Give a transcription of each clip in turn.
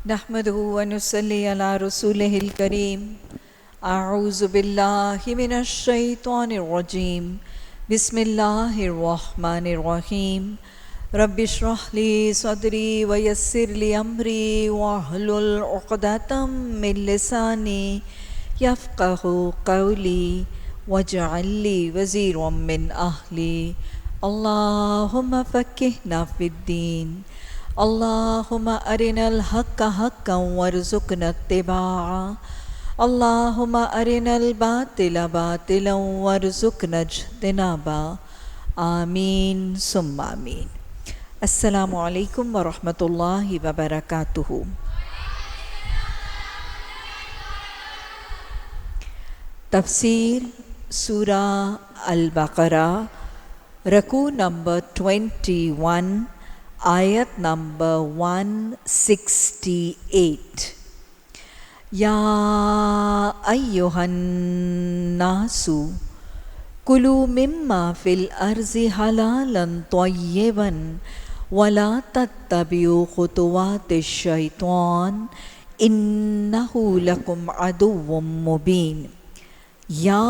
نحمده ونصلي على رسوله الكريم اعوذ باللہ من الشیطان الرجیم بسم اللہ الرحمن الرحیم رب اشرح لی صدری ویسر لی امری واحلل عقدۃ من لسانی یفقهوا قولی واجعل لی وزیرا من اہلی اللہم فقہنا فی الدین اللہم ارنا الحق حقا وارزقنا اتباعہ اللہم ارنا الباطل باطلا وارزقنا اجتنابا آمین ثم آمین۔ السلام علیکم ورحمۃ اللہ وبرکاتہ۔ تفسیر سورہ البقرہ، رکوع نمبر 21، آیت نمبر 168۔ یا ایہا الناس کلوا مما فی الارض حلالا طیبا ولا تتبعوا خطوات الشیطان انہ لکم عدو مبین۔ یا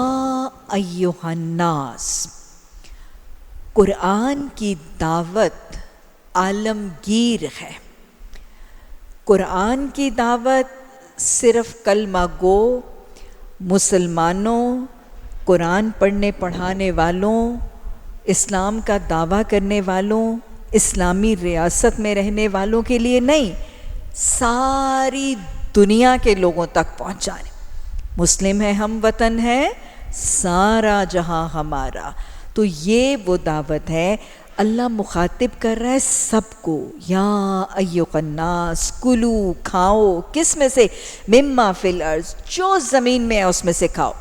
ایہا الناس، قرآن کی دعوت عالمگیر ہے۔ قرآن کی دعوت صرف کلمہ گو مسلمانوں، قرآن پڑھنے پڑھانے والوں، اسلام کا دعویٰ کرنے والوں، اسلامی ریاست میں رہنے والوں کے لیے نہیں، ساری دنیا کے لوگوں تک پہنچانے۔ مسلم ہے، ہم وطن ہے، سارا جہاں ہمارا۔ تو یہ وہ دعوت ہے، اللہ مخاطب کر رہا ہے سب کو۔ یا ایھا الناس کلو، کھاؤ، کس میں سے؟ مما فی الارض، جو زمین میں ہے اس میں سے کھاؤ۔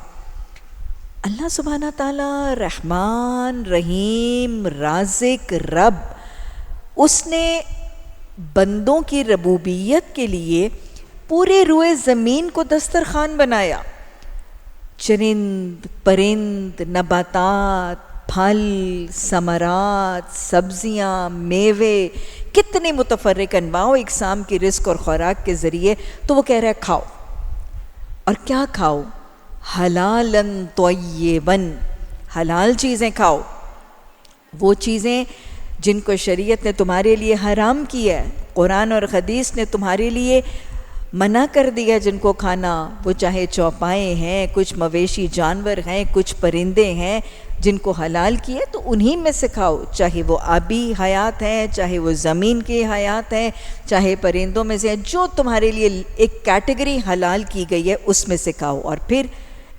اللہ سبحانہ تعالیٰ رحمان رحیم رازق رب، اس نے بندوں کی ربوبیت کے لیے پورے روئے زمین کو دسترخوان بنایا۔ چرند پرند، نباتات، پھل، ثمرات، سبزیاں، میوے، کتنے متفرق انواع و اقسام کی رزق اور خوراک کے ذریعے، تو وہ کہہ رہا ہے کھاؤ۔ اور کیا کھاؤ؟ حلالا طیبا، حلال چیزیں کھاؤ، وہ چیزیں جن کو شریعت نے تمہارے لیے حرام کیا ہے، قرآن اور حدیث نے تمہارے لیے منع کر دیا جن کو کھانا، وہ چاہے چوپائے ہیں، کچھ مویشی جانور ہیں، کچھ پرندے ہیں، جن کو حلال کیے تو انہی میں سے کھاؤ، چاہے وہ آبی حیات ہیں، چاہے وہ زمین کی حیات ہیں، چاہے پرندوں میں سے ہیں، جو تمہارے لیے ایک کیٹیگری حلال کی گئی ہے اس میں سے کھاؤ۔ اور پھر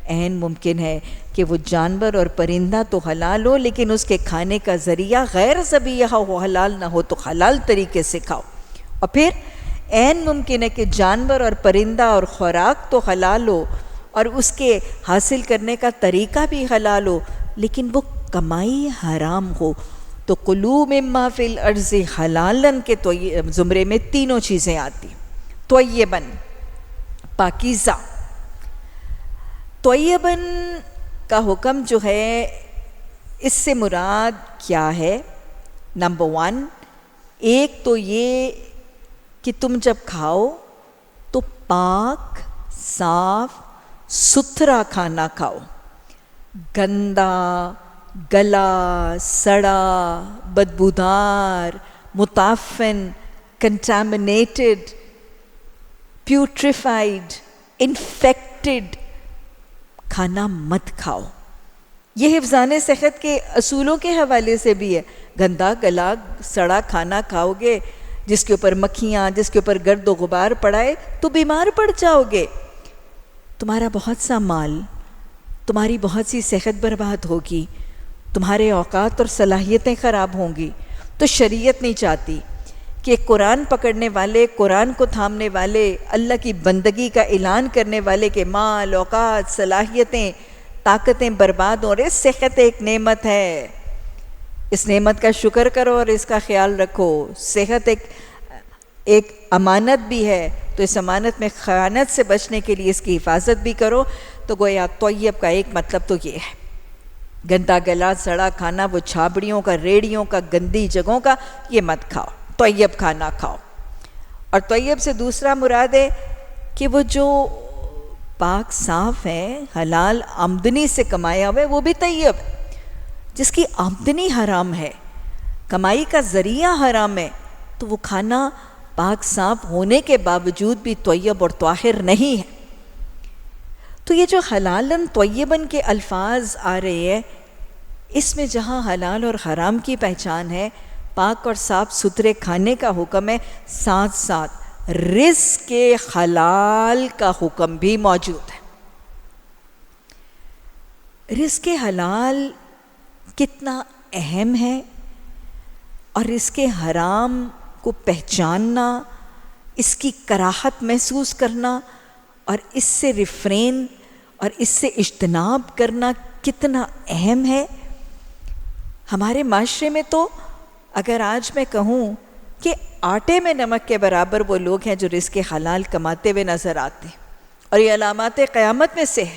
عین ممکن ہے کہ وہ جانور اور پرندہ تو حلال ہو لیکن اس کے کھانے کا ذریعہ غیر ذبیحہ ہو، حلال نہ ہو، تو حلال طریقے سے کھاؤ۔ اور پھر عین ممکن ہے کہ جانور اور پرندہ اور خوراک تو حلال ہو اور اس کے حاصل کرنے کا طریقہ بھی حلال ہو لیکن وہ کمائی حرام ہو۔ تو کلوا مما فی الارض حلالا کے تو زمرے میں تینوں چیزیں آتی۔ طیبا، پاکیزہ۔ طیبا کا حکم جو ہے اس سے مراد کیا ہے؟ نمبر 1، ایک تو یہ کہ تم جب کھاؤ تو پاک، صاف ستھرا کھانا کھاؤ، گندا، گلا، سڑا، بدبودار، متعفن، کنٹامنیٹڈ، پیوٹریفائڈ، انفیکٹڈ کھانا مت کھاؤ۔ یہ حفظان صحت کے اصولوں کے حوالے سے بھی ہے۔ گندا گلا سڑا کھانا کھاؤ گے جس کے اوپر مکھیاں، جس کے اوپر گرد و غبار پڑائے تو بیمار پڑ جاؤ گے، تمہارا بہت سا مال، تمہاری بہت سی صحت برباد ہوگی، تمہارے اوقات اور صلاحیتیں خراب ہوں گی۔ تو شریعت نہیں چاہتی کہ قرآن پکڑنے والے، قرآن کو تھامنے والے، اللہ کی بندگی کا اعلان کرنے والے کے مال، اوقات، صلاحیتیں، طاقتیں برباد ہو رہے۔ صحت ایک نعمت ہے، اس نعمت کا شکر کرو اور اس کا خیال رکھو۔ صحت ایک امانت بھی ہے، تو اس امانت میں خیانت سے بچنے کے لیے اس کی حفاظت بھی کرو۔ تو گویا طیب کا ایک مطلب تو یہ ہے، گندا گلا سڑا کھانا، وہ چھابڑیوں کا، ریڑیوں کا، گندی جگہوں کا، یہ مت کھاؤ، طیب کھانا کھاؤ۔ اور طیب سے دوسرا مراد ہے کہ وہ جو پاک صاف ہے، حلال آمدنی سے کمایا ہوا ہے، وہ بھی طیب ہے۔ جس کی آمدنی حرام ہے، کمائی کا ذریعہ حرام ہے، تو وہ کھانا پاک صاف ہونے کے باوجود بھی طیب اور طاہر نہیں ہے۔ تو یہ جو حلالن طیبن کے الفاظ آ رہے ہیں، اس میں جہاں حلال اور حرام کی پہچان ہے، پاک اور صاف ستھرے کھانے کا حکم ہے، ساتھ ساتھ رزق کے حلال کا حکم بھی موجود ہے۔ رزق حلال کتنا اہم ہے، اور رزق حرام کو پہچاننا، اس کی کراہت محسوس کرنا اور اس سے ریفرین اور اس سے اجتناب کرنا کتنا اہم ہے۔ ہمارے معاشرے میں تو اگر آج میں کہوں کہ آٹے میں نمک کے برابر وہ لوگ ہیں جو رزق حلال کماتے ہوئے نظر آتے ہیں، اور یہ علامات قیامت میں سے ہے۔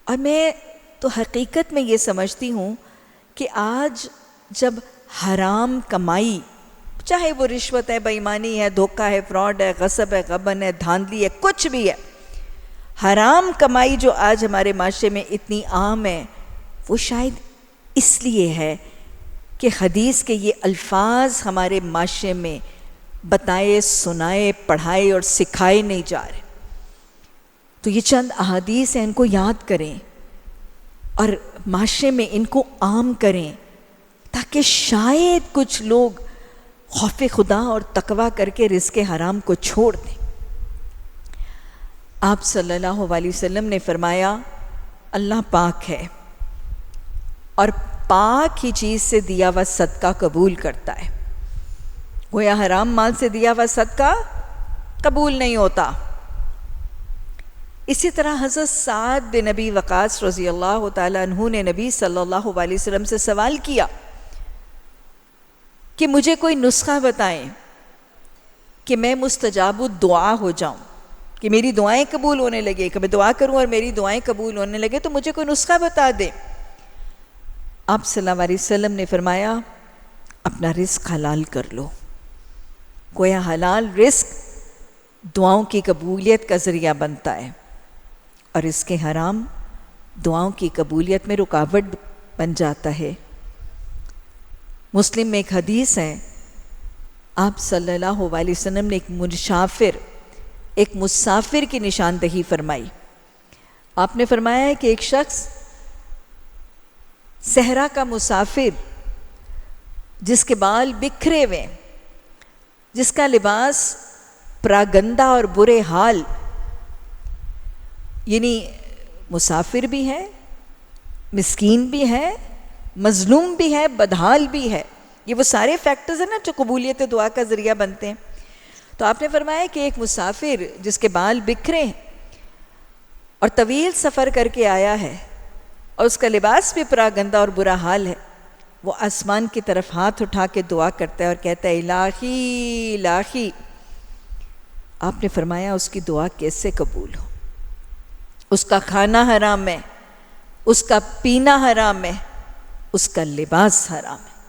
اور میں تو حقیقت میں یہ سمجھتی ہوں کہ آج جب حرام کمائی، چاہے وہ رشوت ہے، بے ایمانی ہے، دھوکہ ہے، فراڈ ہے، غصب ہے، غبن ہے، دھاندلی ہے، کچھ بھی ہے، حرام کمائی جو آج ہمارے معاشرے میں اتنی عام ہے، وہ شاید اس لیے ہے کہ حدیث کے یہ الفاظ ہمارے معاشرے میں بتائے، سنائے، پڑھائے اور سکھائے نہیں جا رہے۔ تو یہ چند احادیث ہیں، ان کو یاد کریں اور معاشرے میں ان کو عام کریں، تاکہ شاید کچھ لوگ خوف خدا اور تقوی کر کے رزق حرام کو چھوڑ دیں۔ آپ صلی اللہ علیہ وسلم نے فرمایا، اللہ پاک ہے اور پاک ہی چیز سے دیا ہوا صدقہ قبول کرتا ہے۔ گویا حرام مال سے دیا ہوا صدقہ قبول نہیں ہوتا۔ اسی طرح حضرت سعد بن ابی وقاص رضی اللہ تعالیٰ عنہ نے نبی صلی اللہ علیہ وسلم سے سوال کیا کہ مجھے کوئی نسخہ بتائیں کہ میں مستجاب الدعا ہو جاؤں، کہ میری دعائیں قبول ہونے لگے، کہ میں دعا کروں اور میری دعائیں قبول ہونے لگے، تو مجھے کوئی نسخہ بتا دے۔ آپ صلی اللہ علیہ وسلم نے فرمایا، اپنا رزق حلال کر لو۔ گویا حلال رزق دعاؤں کی قبولیت کا ذریعہ بنتا ہے، اور رزق حرام دعاؤں کی قبولیت میں رکاوٹ بن جاتا ہے۔ مسلم میں ایک حدیث ہے، آپ صلی اللہ علیہ وسلم نے ایک مسافر کی نشاندہی فرمائی۔ آپ نے فرمایا ہے کہ ایک شخص صحرا کا مسافر، جس کے بال بکھرے ہوئے، جس کا لباس پراگندہ اور برے حال، یعنی مسافر بھی ہے، مسکین بھی ہے، مظلوم بھی ہے، بدحال بھی ہے، یہ وہ سارے فیکٹرز ہیں نا جو قبولیت دعا کا ذریعہ بنتے ہیں۔ تو آپ نے فرمایا کہ ایک مسافر جس کے بال بکھرے اور طویل سفر کر کے آیا ہے، اور اس کا لباس بھی پراگندہ اور برا حال ہے، وہ آسمان کی طرف ہاتھ اٹھا کے دعا کرتا ہے اور کہتا ہے، الہی الہی۔ آپ نے فرمایا اس کی دعا کیسے قبول ہو؟ اس کا کھانا حرام ہے، اس کا پینا حرام ہے، اس کا لباس حرام ہے۔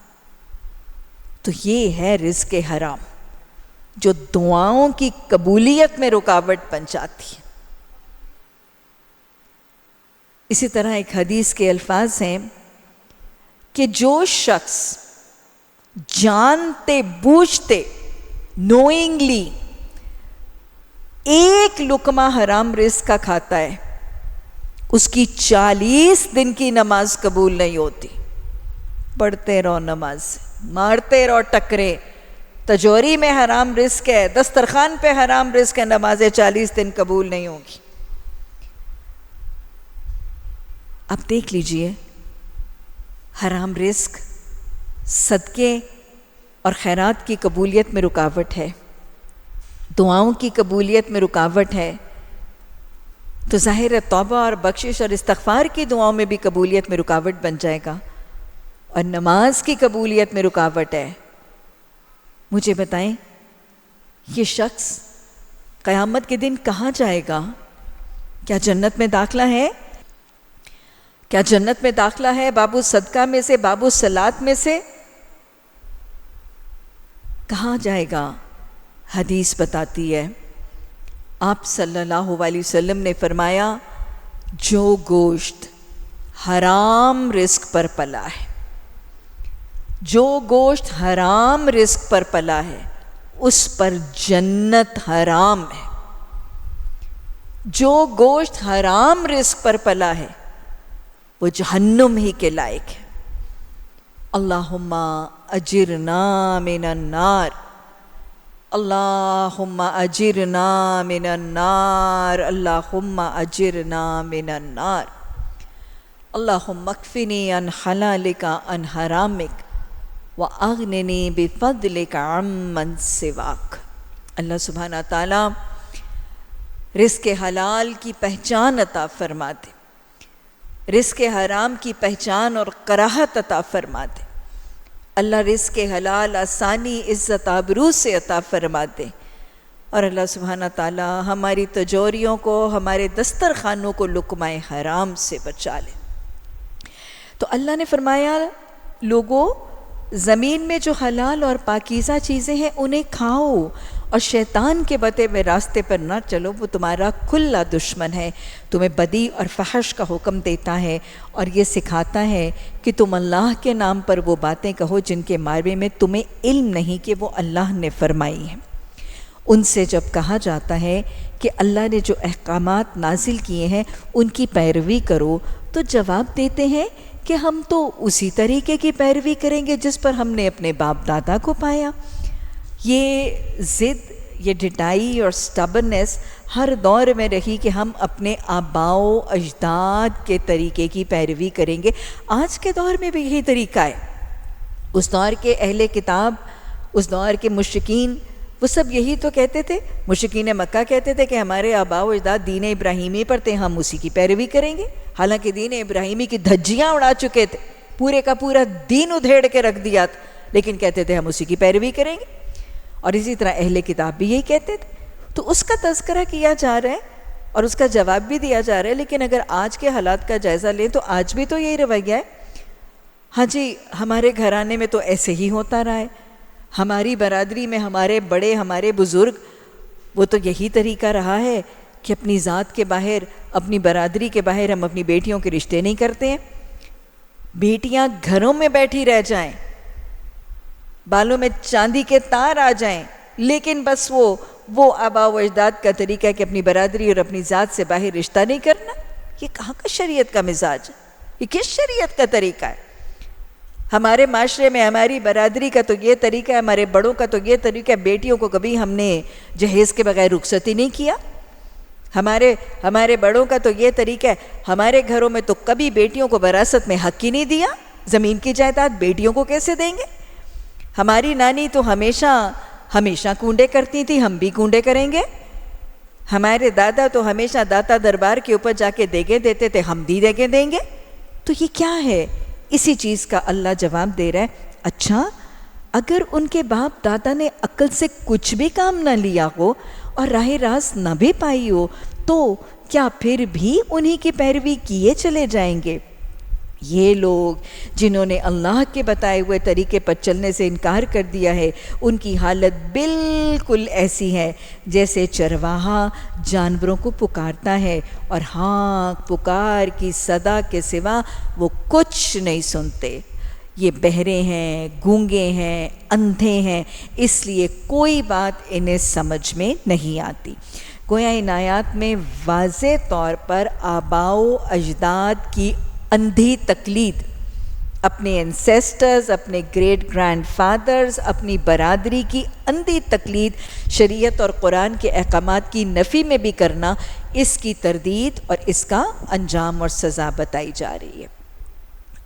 تو یہ ہے رزق حرام جو دعاؤں کی قبولیت میں رکاوٹ بن جاتی ہے۔ اسی طرح ایک حدیث کے الفاظ ہیں کہ جو شخص جانتے بوجھتے نوئنگلی ایک لقمہ حرام رزق کا کھاتا ہے، اس کی 40 دن کی نماز قبول نہیں ہوتی۔ پڑھتے رہو نماز، مارتے رہو ٹکرے، تجوری میں حرام رزق ہے، دسترخوان پہ حرام رزق ہے، نمازیں 40 دن قبول نہیں ہوگی۔ اب دیکھ لیجئے، حرام رزق صدقے اور خیرات کی قبولیت میں رکاوٹ ہے، دعاؤں کی قبولیت میں رکاوٹ ہے، تو ظاہر ہے توبہ اور بخشش اور استغفار کی دعاؤں میں بھی قبولیت میں رکاوٹ بن جائے گا، اور نماز کی قبولیت میں رکاوٹ ہے۔ مجھے بتائیں، یہ شخص قیامت کے دن کہاں جائے گا؟ کیا جنت میں داخلہ ہے؟ کیا جنت میں داخلہ ہے باب الصدقہ میں سے، باب الصلاۃ میں سے؟ کہاں جائے گا؟ حدیث بتاتی ہے، آپ صلی اللہ علیہ وسلم نے فرمایا جو گوشت حرام رزق پر پلا ہے، جو گوشت حرام رزق پر پلا ہے اس پر جنت حرام ہے، جو گوشت حرام رزق پر پلا ہے وہ جہنم ہی کے لائق ہے۔ اللہم اجرنا من النار، اللہم اجرنا من النار، اللہم اجرنا من النار، اللہم اکفنی عن حلالک عن حرامک وَأَغْنِنِي بِفَضْلِكَ عَمَّنْ سِوَاكَ۔ اللہ سبحانہ تعالیٰ رزق حلال کی پہچان عطا فرما دے، رزق حرام کی پہچان اور کراہت عطا فرما دے۔ اللہ رزق حلال آسانی، عزت، آبرو سے عطا فرما دے، اور اللہ سبحانہ تعالیٰ ہماری تجوریوں کو، ہمارے دسترخوانوں کو لقمہ حرام سے بچا لے۔ تو اللہ نے فرمایا لوگوں، زمین میں جو حلال اور پاکیزہ چیزیں ہیں انہیں کھاؤ، اور شیطان کے بتے ہوئے راستے پر نہ چلو، وہ تمہارا کھلا دشمن ہے، تمہیں بدی اور فحش کا حکم دیتا ہے اور یہ سکھاتا ہے کہ تم اللہ کے نام پر وہ باتیں کہو جن کے بارے میں تمہیں علم نہیں کہ وہ اللہ نے فرمائی ہیں۔ ان سے جب کہا جاتا ہے کہ اللہ نے جو احکامات نازل کیے ہیں ان کی پیروی کرو، تو جواب دیتے ہیں کہ ہم تو اسی طریقے کی پیروی کریں گے جس پر ہم نے اپنے باپ دادا کو پایا۔ یہ ضد، یہ ڈٹائی اور سٹبرنس ہر دور میں رہی کہ ہم اپنے آباء و اجداد کے طریقے کی پیروی کریں گے۔ آج کے دور میں بھی یہی طریقہ ہے۔ اس دور کے اہل کتاب، اس دور کے مشرکین، وہ سب یہی تو کہتے تھے۔ مشرکین مکہ کہتے تھے کہ ہمارے آباء و اجداد دین ابراہیمی پر تھے، ہم اسی کی پیروی کریں گے، حالانکہ دین ابراہیمی کی دھجیاں اڑا چکے تھے، پورے کا پورا دین ادھیڑ کے رکھ دیا تھا، لیکن کہتے تھے ہم اسی کی پیروی کریں گے۔ اور اسی طرح اہل کتاب بھی یہی کہتے تھے۔ تو اس کا تذکرہ کیا جا رہا ہے اور اس کا جواب بھی دیا جا رہا ہے، لیکن اگر آج کے حالات کا جائزہ لیں تو آج بھی تو یہی رویہ ہے۔ ہاں جی، ہمارے گھرانے میں تو ایسے ہی ہوتا رہا ہے، ہماری برادری میں ہمارے بڑے، ہمارے بزرگ، وہ تو یہی طریقہ رہا ہے کہ اپنی ذات کے باہر، اپنی برادری کے باہر ہم اپنی بیٹیوں کے رشتے نہیں کرتے ہیں۔ بیٹیاں گھروں میں بیٹھی رہ جائیں، بالوں میں چاندی کے تار آ جائیں، لیکن بس وہ آباء و اجداد کا طریقہ ہے کہ اپنی برادری اور اپنی ذات سے باہر رشتہ نہیں کرنا۔ یہ کہاں کا شریعت کا مزاج ہے؟ یہ کس شریعت کا طریقہ ہے؟ ہمارے معاشرے میں ہماری برادری کا تو یہ طریقہ ہے، ہمارے بڑوں کا تو یہ طریقہ ہے، بیٹیوں کو کبھی ہم نے جہیز کے بغیر رخصتی نہیں کیا۔ ہمارے بڑوں کا تو یہ طریقہ ہے، ہمارے گھروں میں تو کبھی بیٹیوں کو وراثت میں حق ہی نہیں دیا، زمین کی جائیداد بیٹیوں کو کیسے دیں گے؟ ہماری نانی تو ہمیشہ کنڈے کرتی تھی، ہم بھی کنڈے کریں گے۔ ہمارے دادا تو ہمیشہ داتا دربار کے اوپر جا کے دیگیں دیتے تھے، ہم بھی دیگیں دیں گے۔ تو یہ کیا ہے؟ اسی چیز کا اللہ جواب دے رہا ہے۔ اچھا، اگر ان کے باپ دادا نے عقل سے کچھ بھی کام نہ لیا ہو اور راہ راست نہ بھی پائی ہو، تو کیا پھر بھی انہی کی پیروی کیے چلے جائیں گے؟ یہ لوگ جنہوں نے اللہ کے بتائے ہوئے طریقے پر چلنے سے انکار کر دیا ہے، ان کی حالت بالکل ایسی ہے جیسے چرواہا جانوروں کو پکارتا ہے اور ہاں پکار کی صدا کے سوا وہ کچھ نہیں سنتے۔ یہ بہرے ہیں، گونگے ہیں، اندھے ہیں، اس لیے کوئی بات انہیں سمجھ میں نہیں آتی۔ گویا ان آیات میں واضح طور پر آباء و اجداد کی اندھی تقلید، اپنے انسیسٹرز، اپنے گریٹ گرینڈ فادرز، اپنی برادری کی اندھی تقلید شریعت اور قرآن کے احکامات کی نفی میں بھی کرنا، اس کی تردید اور اس کا انجام اور سزا بتائی جا رہی ہے۔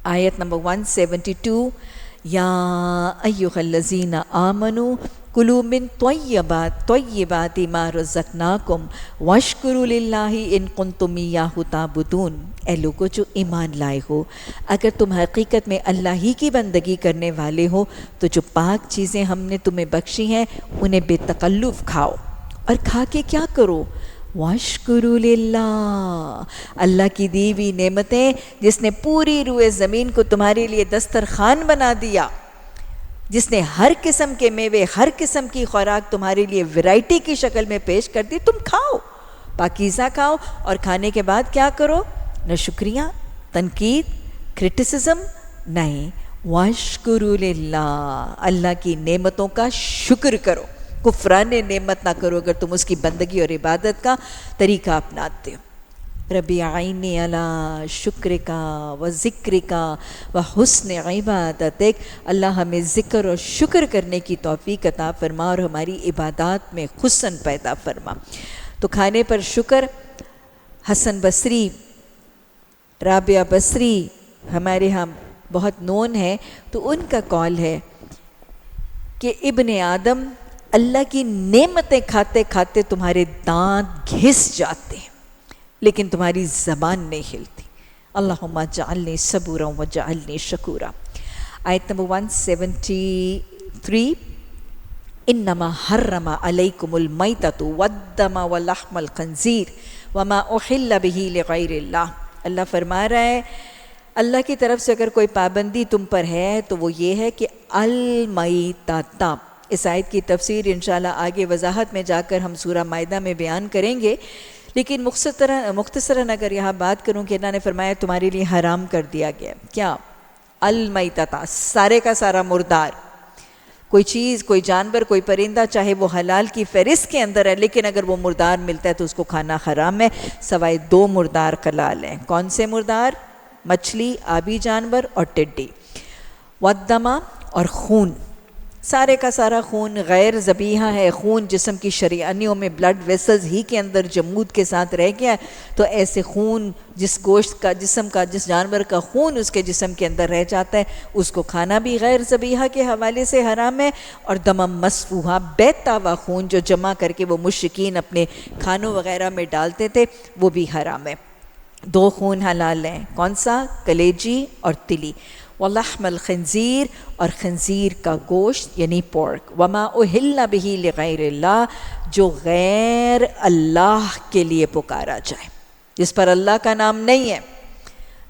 آیت نمبر 172، یا ایھا الذین آمنوا کلوا من طیبات ما رزقناکم واشکروا للہ ان کنتم ایاہ تعبدون۔ اے لوگو جو ایمان لائے ہو، اگر تم حقیقت میں اللہ ہی کی بندگی کرنے والے ہو تو جو پاک چیزیں ہم نے تمہیں بخشی ہیں انہیں بے تکلف کھاؤ، اور کھا کے کیا کرو؟ واشکروا للہ، اللہ کی دی ہوئی نعمتیں جس نے پوری روئے زمین کو تمہارے لیے دسترخوان بنا دیا، جس نے ہر قسم کے میوے، ہر قسم کی خوراک تمہارے لیے ورائٹی کی شکل میں پیش کر دی، تم کھاؤ، پاکیزہ کھاؤ، اور کھانے کے بعد کیا کرو؟ نہ شکریہ، تنقید، کرٹیسزم، نہیں، واشکروا للہ، اللہ کی نعمتوں کا شکر کرو، کفران نعمت نہ کرو اگر تم اس کی بندگی اور عبادت کا طریقہ اپناتے ہو۔ ربی عینی علی شکرکا و ذکرکا و حسن عبادتک، اللہ ہمیں ذکر اور شکر کرنے کی توفیق عطا فرما اور ہماری عبادات میں حسن پیدا فرما۔ تو کھانے پر شکر، حسن بصری، رابعہ بصری ہمارے ہاں بہت نون ہے، تو ان کا قول ہے کہ ابن آدم، اللہ کی نعمتیں کھاتے کھاتے تمہارے دانت گھس جاتے ہیں لیکن تمہاری زبان نہیں ہلتی۔ اللہم اجعلنی صبورا وجعلنی شکورا۔ آیت نمبر 173، انما حرم علیکم المیتۃ والدم ولحم الخنزیر وما احل بہ لغیر اللہ۔ اللہ فرما رہا ہے اللہ کی طرف سے اگر کوئی پابندی تم پر ہے تو وہ یہ ہے کہ المیتۃ، اس آیت کی تفسیر انشاءاللہ آگے وضاحت میں جا کر ہم سورہ مائدہ میں بیان کریں گے، لیکن مختصراً اگر یہاں بات کروں کہ اللہ نے فرمایا تمہارے لیے حرام کر دیا گیا کیا؟ المیتۃ، سارے کا سارا مردار، کوئی چیز، کوئی جانور، کوئی پرندہ، چاہے وہ حلال کی فہرست کے اندر ہے لیکن اگر وہ مردار ملتا ہے تو اس کو کھانا حرام ہے، سوائے 2 مردار حلال ہیں۔ کون سے مردار؟ مچھلی، آبی جانور اور ٹڈی۔ والدم، اور خون، سارے کا سارا خون غیر ذبیحہ ہے، خون جسم کی شریانیوں میں بلڈ ویسلز ہی کے اندر جمود کے ساتھ رہ گیا ہے، تو ایسے خون، جس گوشت کا، جسم کا، جس جانور کا خون اس کے جسم کے اندر رہ جاتا ہے اس کو کھانا بھی غیر ذبیحہ کے حوالے سے حرام ہے۔ اور دمم مسفوحہ، بہتا ہوا خون جو جمع کر کے وہ مشرکین اپنے کھانوں وغیرہ میں ڈالتے تھے وہ بھی حرام ہے۔ 2 خون حلال ہیں، کون سا؟ کلیجی اور تلی۔ ولحم الخنزیر، اور خنزیر کا گوشت یعنی پورک۔ وما اہل بہ لغیر اللہ، جو غیر اللہ کے لیے پکارا جائے، جس پر اللہ کا نام نہیں ہے،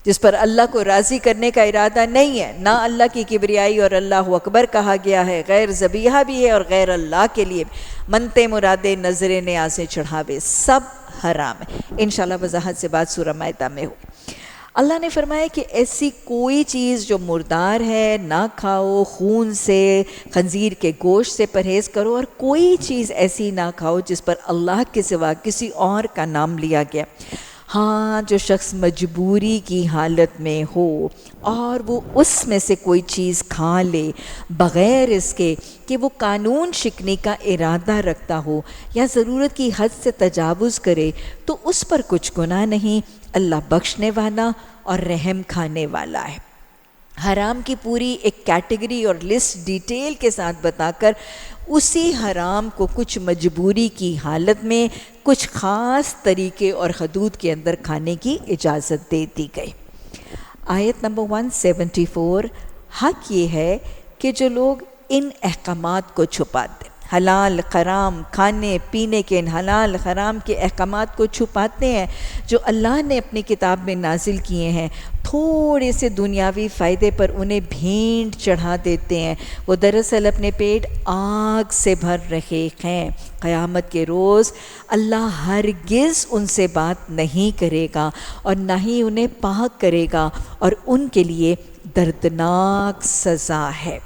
جس پر اللہ کو راضی کرنے کا ارادہ نہیں ہے، نہ اللہ کی کبریائی اور اللہ اکبر کہا گیا ہے، غیر ذبیحہ بھی ہے اور غیر اللہ کے لیے منتے مرادے نظر نیازیں چڑھاوے، سب حرام ہے۔ انشاءاللہ وضاحت سے بات سورہ مائدہ میں ہو۔ اللہ نے فرمایا کہ ایسی کوئی چیز جو مردار ہے نہ کھاؤ، خون سے، خنزیر کے گوشت سے پرہیز کرو، اور کوئی چیز ایسی نہ کھاؤ جس پر اللہ کے سوا کسی اور کا نام لیا گیا۔ ہاں، جو شخص مجبوری کی حالت میں ہو اور وہ اس میں سے کوئی چیز کھا لے بغیر اس کے کہ وہ قانون شکنی کا ارادہ رکھتا ہو یا ضرورت کی حد سے تجاوز کرے تو اس پر کچھ گناہ نہیں، اللہ بخشنے والا اور رحم کھانے والا ہے۔ حرام کی پوری ایک کیٹیگری اور لسٹ ڈیٹیل کے ساتھ بتا کر اسی حرام کو کچھ مجبوری کی حالت میں کچھ خاص طریقے اور حدود کے اندر کھانے کی اجازت دے دی گئی۔ آیت نمبر 174، حق یہ ہے کہ جو لوگ ان احکامات کو چھپاتے، حلال حرام کھانے پینے کے، ان حلال حرام کے احکامات کو چھپاتے ہیں جو اللہ نے اپنی کتاب میں نازل کیے ہیں، تھوڑے سے دنیاوی فائدے پر انہیں بھینٹ چڑھا دیتے ہیں، وہ دراصل اپنے پیٹ آگ سے بھر رہے ہیں۔ قیامت کے روز اللہ ہرگز ان سے بات نہیں کرے گا اور نہ ہی انہیں پاک کرے گا، اور ان کے لیے دردناک سزا ہے۔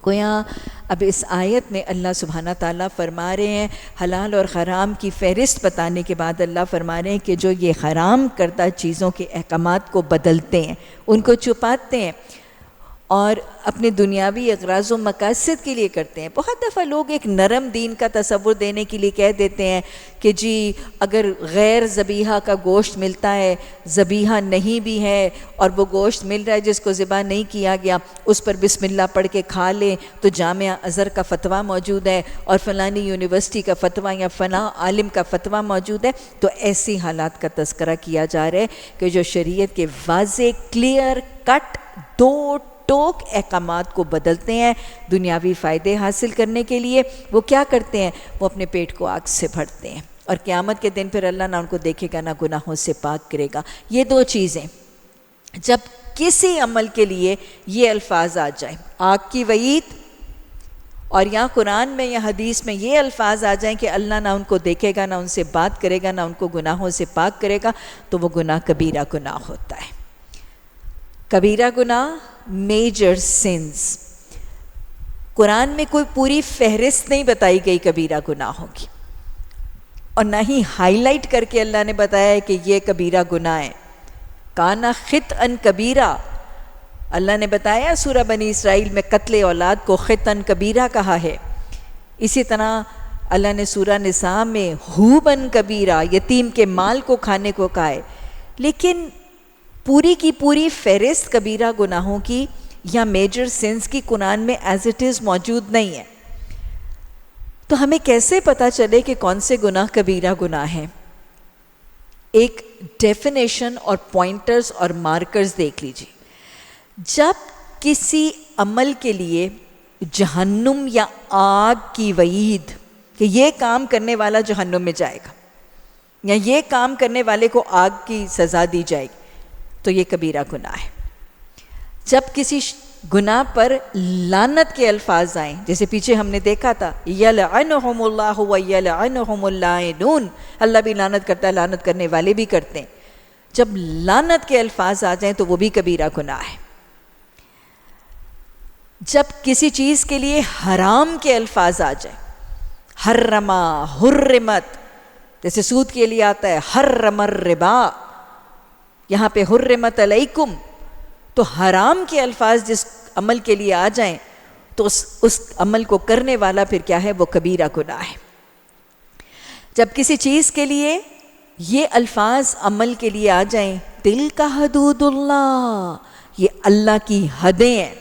گویا اب اس آیت میں اللہ سبحانہ تعالیٰ فرما رہے ہیں، حلال اور حرام کی فہرست بتانے کے بعد اللہ فرما رہے ہیں کہ جو یہ حرام کردہ چیزوں کے احکامات کو بدلتے ہیں، ان کو چھپاتے ہیں اور اپنے دنیاوی اغراض و مقاصد کے لیے کرتے ہیں۔ بہت دفعہ لوگ ایک نرم دین کا تصور دینے کے لیے کہہ دیتے ہیں کہ جی اگر غیر ذبیحہ کا گوشت ملتا ہے، ذبیحہ نہیں بھی ہے اور وہ گوشت مل رہا ہے جس کو ذبح نہیں کیا گیا، اس پر بسم اللہ پڑھ کے کھا لیں تو جامعہ ازہر کا فتویٰ موجود ہے اور فلانی یونیورسٹی کا فتویٰ یا فلاں عالم کا فتویٰ موجود ہے۔ تو ایسی حالات کا تذکرہ کیا جا رہا ہے کہ جو شریعت کے واضح کلیئر کٹ دو ٹوک احکامات کو بدلتے ہیں دنیاوی فائدے حاصل کرنے کے لیے، وہ کیا کرتے ہیں؟ وہ اپنے پیٹ کو آگ سے بھرتے ہیں، اور قیامت کے دن پھر اللہ نہ ان کو دیکھے گا نہ گناہوں سے پاک کرے گا۔ یہ 2 چیزیں جب کسی عمل کے لیے یہ الفاظ آ جائیں، آگ کی وعید، اور یہاں قرآن میں یا حدیث میں یہ الفاظ آ جائیں کہ اللہ نہ ان کو دیکھے گا، نہ ان سے بات کرے گا، نہ ان کو گناہوں سے پاک کرے گا، تو وہ گناہ کبیرہ گناہ ہوتا ہے۔ کبیرہ گناہ، میجر سنز، قرآن میں کوئی پوری فہرست نہیں بتائی گئی کبیرہ گناہوں کی، اور نہ ہی ہائی لائٹ کر کے اللہ نے بتایا ہے کہ یہ کبیرہ گناہ ہے۔ کانا خطأً کبیرہ، اللہ نے بتایا سورہ بنی اسرائیل میں قتل اولاد کو خطأً کبیرہ کہا ہے۔ اسی طرح اللہ نے سورہ نساء میں حوباً کبیرہ، یتیم کے مال کو کھانے کو کہا ہے۔ لیکن پوری کی پوری فہرست کبیرہ گناہوں کی یا میجر سنس کی قرآن میں ایز اٹ از موجود نہیں ہے۔ تو ہمیں کیسے پتہ چلے کہ کون سے گناہ کبیرہ گناہ ہیں؟ ایک ڈیفینیشن اور پوائنٹرز اور مارکرز دیکھ لیجیے۔ جب کسی عمل کے لیے جہنم یا آگ کی وعید کہ یہ کام کرنے والا جہنم میں جائے گا یا یہ کام کرنے والے کو آگ کی سزا دی جائے گی، تو یہ کبیرہ گناہ ہے۔ جب کسی گناہ پر لعنت کے الفاظ آئیں، جیسے پیچھے ہم نے دیکھا تھا یلعنہم اللہ ویلعنہم اللاعنون، اللہ بھی لعنت کرتا ہے، لعنت کرنے والے بھی کرتے ہیں، جب لعنت کے الفاظ آ جائیں تو وہ بھی کبیرہ گناہ ہے۔ جب کسی چیز کے لیے حرام کے الفاظ آ جائیں، حرما، حرمت، جیسے سود کے لیے آتا ہے حرم الربا، یہاں پہ حرمت علیکم، تو حرام کے الفاظ جس عمل کے لیے آ جائیں تو اس عمل کو کرنے والا پھر کیا ہے؟ وہ کبیرہ گناہ ہے۔ جب کسی چیز کے لیے یہ الفاظ عمل کے لیے آ جائیں، دل کا حدود اللہ، یہ اللہ کی حدیں ہیں،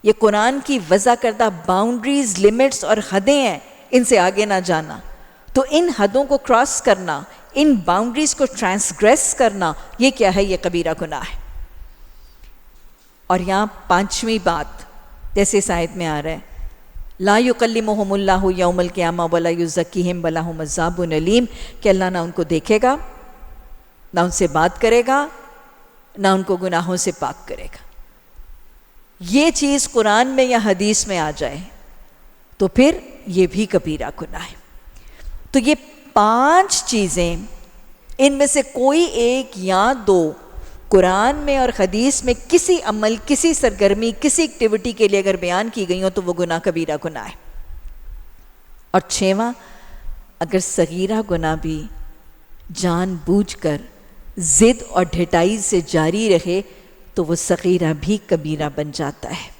یہ قرآن کی وضع کردہ باؤنڈریز، لیمٹس اور حدیں ہیں، ان سے آگے نہ جانا، تو ان حدوں کو کراس کرنا، ان باؤنڈریز کو ٹرانسگریس کرنا، یہ کیا ہے؟ یہ کبیرہ گناہ ہے۔ اور یہاں پانچویں بات جیسے اس آیت میں آ رہا ہے، لا یکلمہم اللہ یوم القیامہ ولا یزکیہم ولہم عذاب علیم، کہ اللہ نہ ان کو دیکھے گا، نہ ان سے بات کرے گا، نہ ان کو گناہوں سے پاک کرے گا۔ یہ چیز قرآن میں یا حدیث میں آ جائے تو پھر یہ بھی کبیرہ گناہ ہے۔ تو یہ 5 چیزیں، ان میں سے کوئی ایک یا 2 قرآن میں اور حدیث میں کسی عمل، کسی سرگرمی، کسی ایکٹیویٹی کے لیے اگر بیان کی گئی ہوں تو وہ گناہ کبیرہ گناہ ہے۔ اور 6واں، اگر صغیرہ گناہ بھی جان بوجھ کر ضد اور ڈھٹائی سے جاری رہے تو وہ صغیرہ بھی کبیرہ بن جاتا ہے۔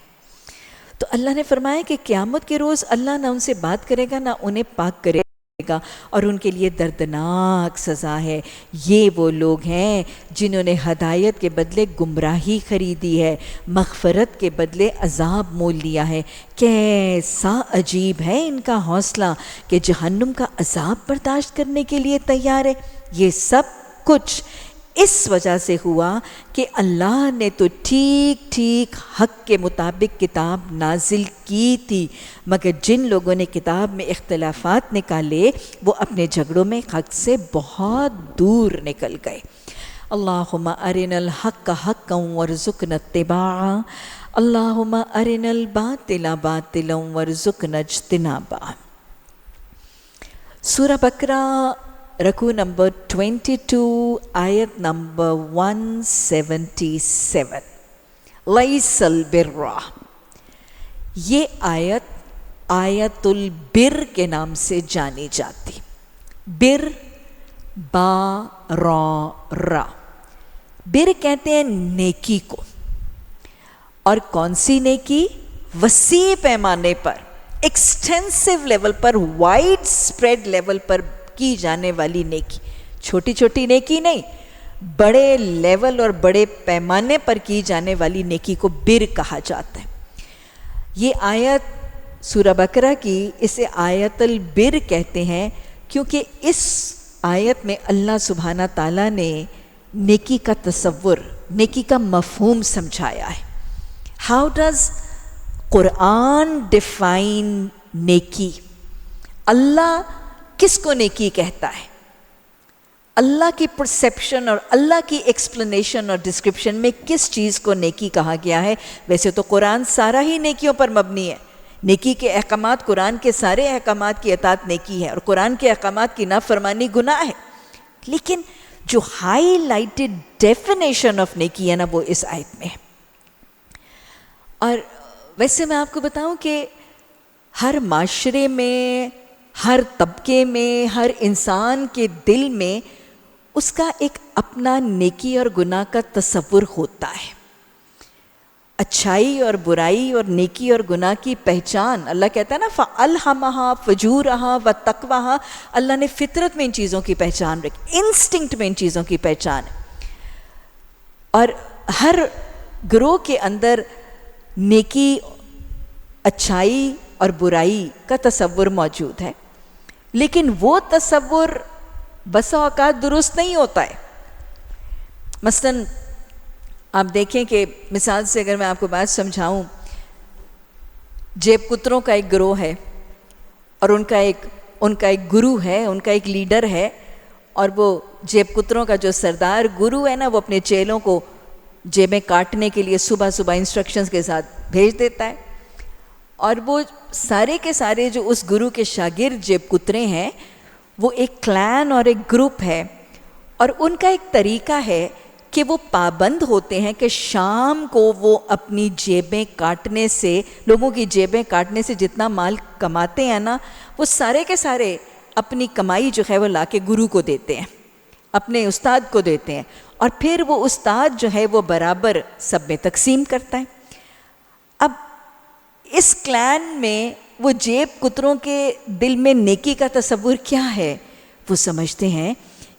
تو اللہ نے فرمایا کہ قیامت کے روز اللہ نہ ان سے بات کرے گا، نہ انہیں پاک کرے گا، اور ان کے لیے دردناک سزا ہے۔ یہ وہ لوگ ہیں جنہوں نے ہدایت کے بدلے گمراہی خریدی ہے، مغفرت کے بدلے عذاب مول لیا ہے۔ کیسا عجیب ہے ان کا حوصلہ کہ جہنم کا عذاب برداشت کرنے کے لیے تیار ہے۔ یہ سب کچھ اس وجہ سے ہوا کہ اللہ نے تو ٹھیک ٹھیک حق کے مطابق کتاب نازل کی تھی، مگر جن لوگوں نے کتاب میں اختلافات نکالے وہ اپنے جھگڑوں میں حق سے بہت دور نکل گئے۔ اللہم ارنا الحق حقا وارزقنا اتباعہ، اللہم ارنا الباطل باطلا وارزقنا اجتنابہ۔ سورہ بقرہ رکوع نمبر 22 آیت نمبر 177، لیس البر، یہ آیت البر کے نام سے جانی جاتی۔ بر، با را را، بر کہتے ہیں نیکی کو، اور کون سی نیکی؟ وسیع پیمانے پر، ایکسٹینسو لیول پر، وائڈ اسپریڈ لیول پر کی جانے والی نیکی، چھوٹی چھوٹی نیکی نہیں، بڑے لیول اور بڑے پیمانے پر کی جانے والی نیکی کو بر کہا جاتا ہے۔ یہ آیت سورہ بقرہ کی، اسے آیت البر کہتے ہیں کیونکہ اس آیت میں اللہ سبحانہ تعالیٰ نے نیکی کا تصور، نیکی کا مفہوم سمجھایا ہے۔ ہاؤ ڈز قرآن ڈیفائن نیکی؟ اللہ کس کو نیکی کہتا ہے؟ اللہ کی پرسیپشن اور اللہ کی ایکسپلینیشن اور ڈسکرپشن میں کس چیز کو نیکی کہا گیا ہے. ویسے تو قرآن سارا ہی نیکیوں پر مبنی ہے. نیکی کے احکامات، قرآن کے سارے احکامات کی اطاعت نیکی ہے، اور قرآن کے احکامات کی نافرمانی گناہ ہے. لیکن جو ہائی لائٹڈ ڈیفینیشن آف نیکی ہے نا، وہ اس آیت میں ہے. اور ویسے میں آپ کو بتاؤں کہ ہر معاشرے میں، ہر طبقے میں، ہر انسان کے دل میں اس کا ایک اپنا نیکی اور گناہ کا تصور ہوتا ہے. اچھائی اور برائی اور نیکی اور گناہ کی پہچان اللہ کہتا ہے نا فَأَلْهَمَهَا فُجُورَهَا وَتَقْوَاهَا. اللہ نے فطرت میں ان چیزوں کی پہچان رکھی، انسٹنکٹ میں ان چیزوں کی پہچان ہے. اور ہر گروہ کے اندر نیکی، اچھائی اور برائی کا تصور موجود ہے، لیکن وہ تصور بسا اوقات درست نہیں ہوتا ہے. مثلاً آپ دیکھیں کہ مثال سے اگر میں آپ کو بات سمجھاؤں، جیب کتروں کا ایک گروہ ہے اور ان کا ایک گرو ہے، ان کا ایک لیڈر ہے، اور وہ جیب کتروں کا جو سردار گرو ہے نا، وہ اپنے چیلوں کو جیبیں کاٹنے کے لیے صبح صبح انسٹرکشنز کے ساتھ بھیج دیتا ہے. اور وہ سارے کے سارے جو اس گرو کے شاگرد جیب کترے ہیں، وہ ایک کلان اور ایک گروپ ہے، اور ان کا ایک طریقہ ہے کہ وہ پابند ہوتے ہیں کہ شام کو وہ اپنی جیبیں کاٹنے سے، لوگوں کی جیبیں کاٹنے سے جتنا مال کماتے ہیں نا، وہ سارے کے سارے اپنی کمائی جو ہے وہ لا کے گرو کو دیتے ہیں، اپنے استاد کو دیتے ہیں، اور پھر وہ استاد جو ہے وہ برابر سب میں تقسیم کرتا ہے. اب اس کلان میں وہ جیب کتروں کے دل میں نیکی کا تصور کیا ہے؟ وہ سمجھتے ہیں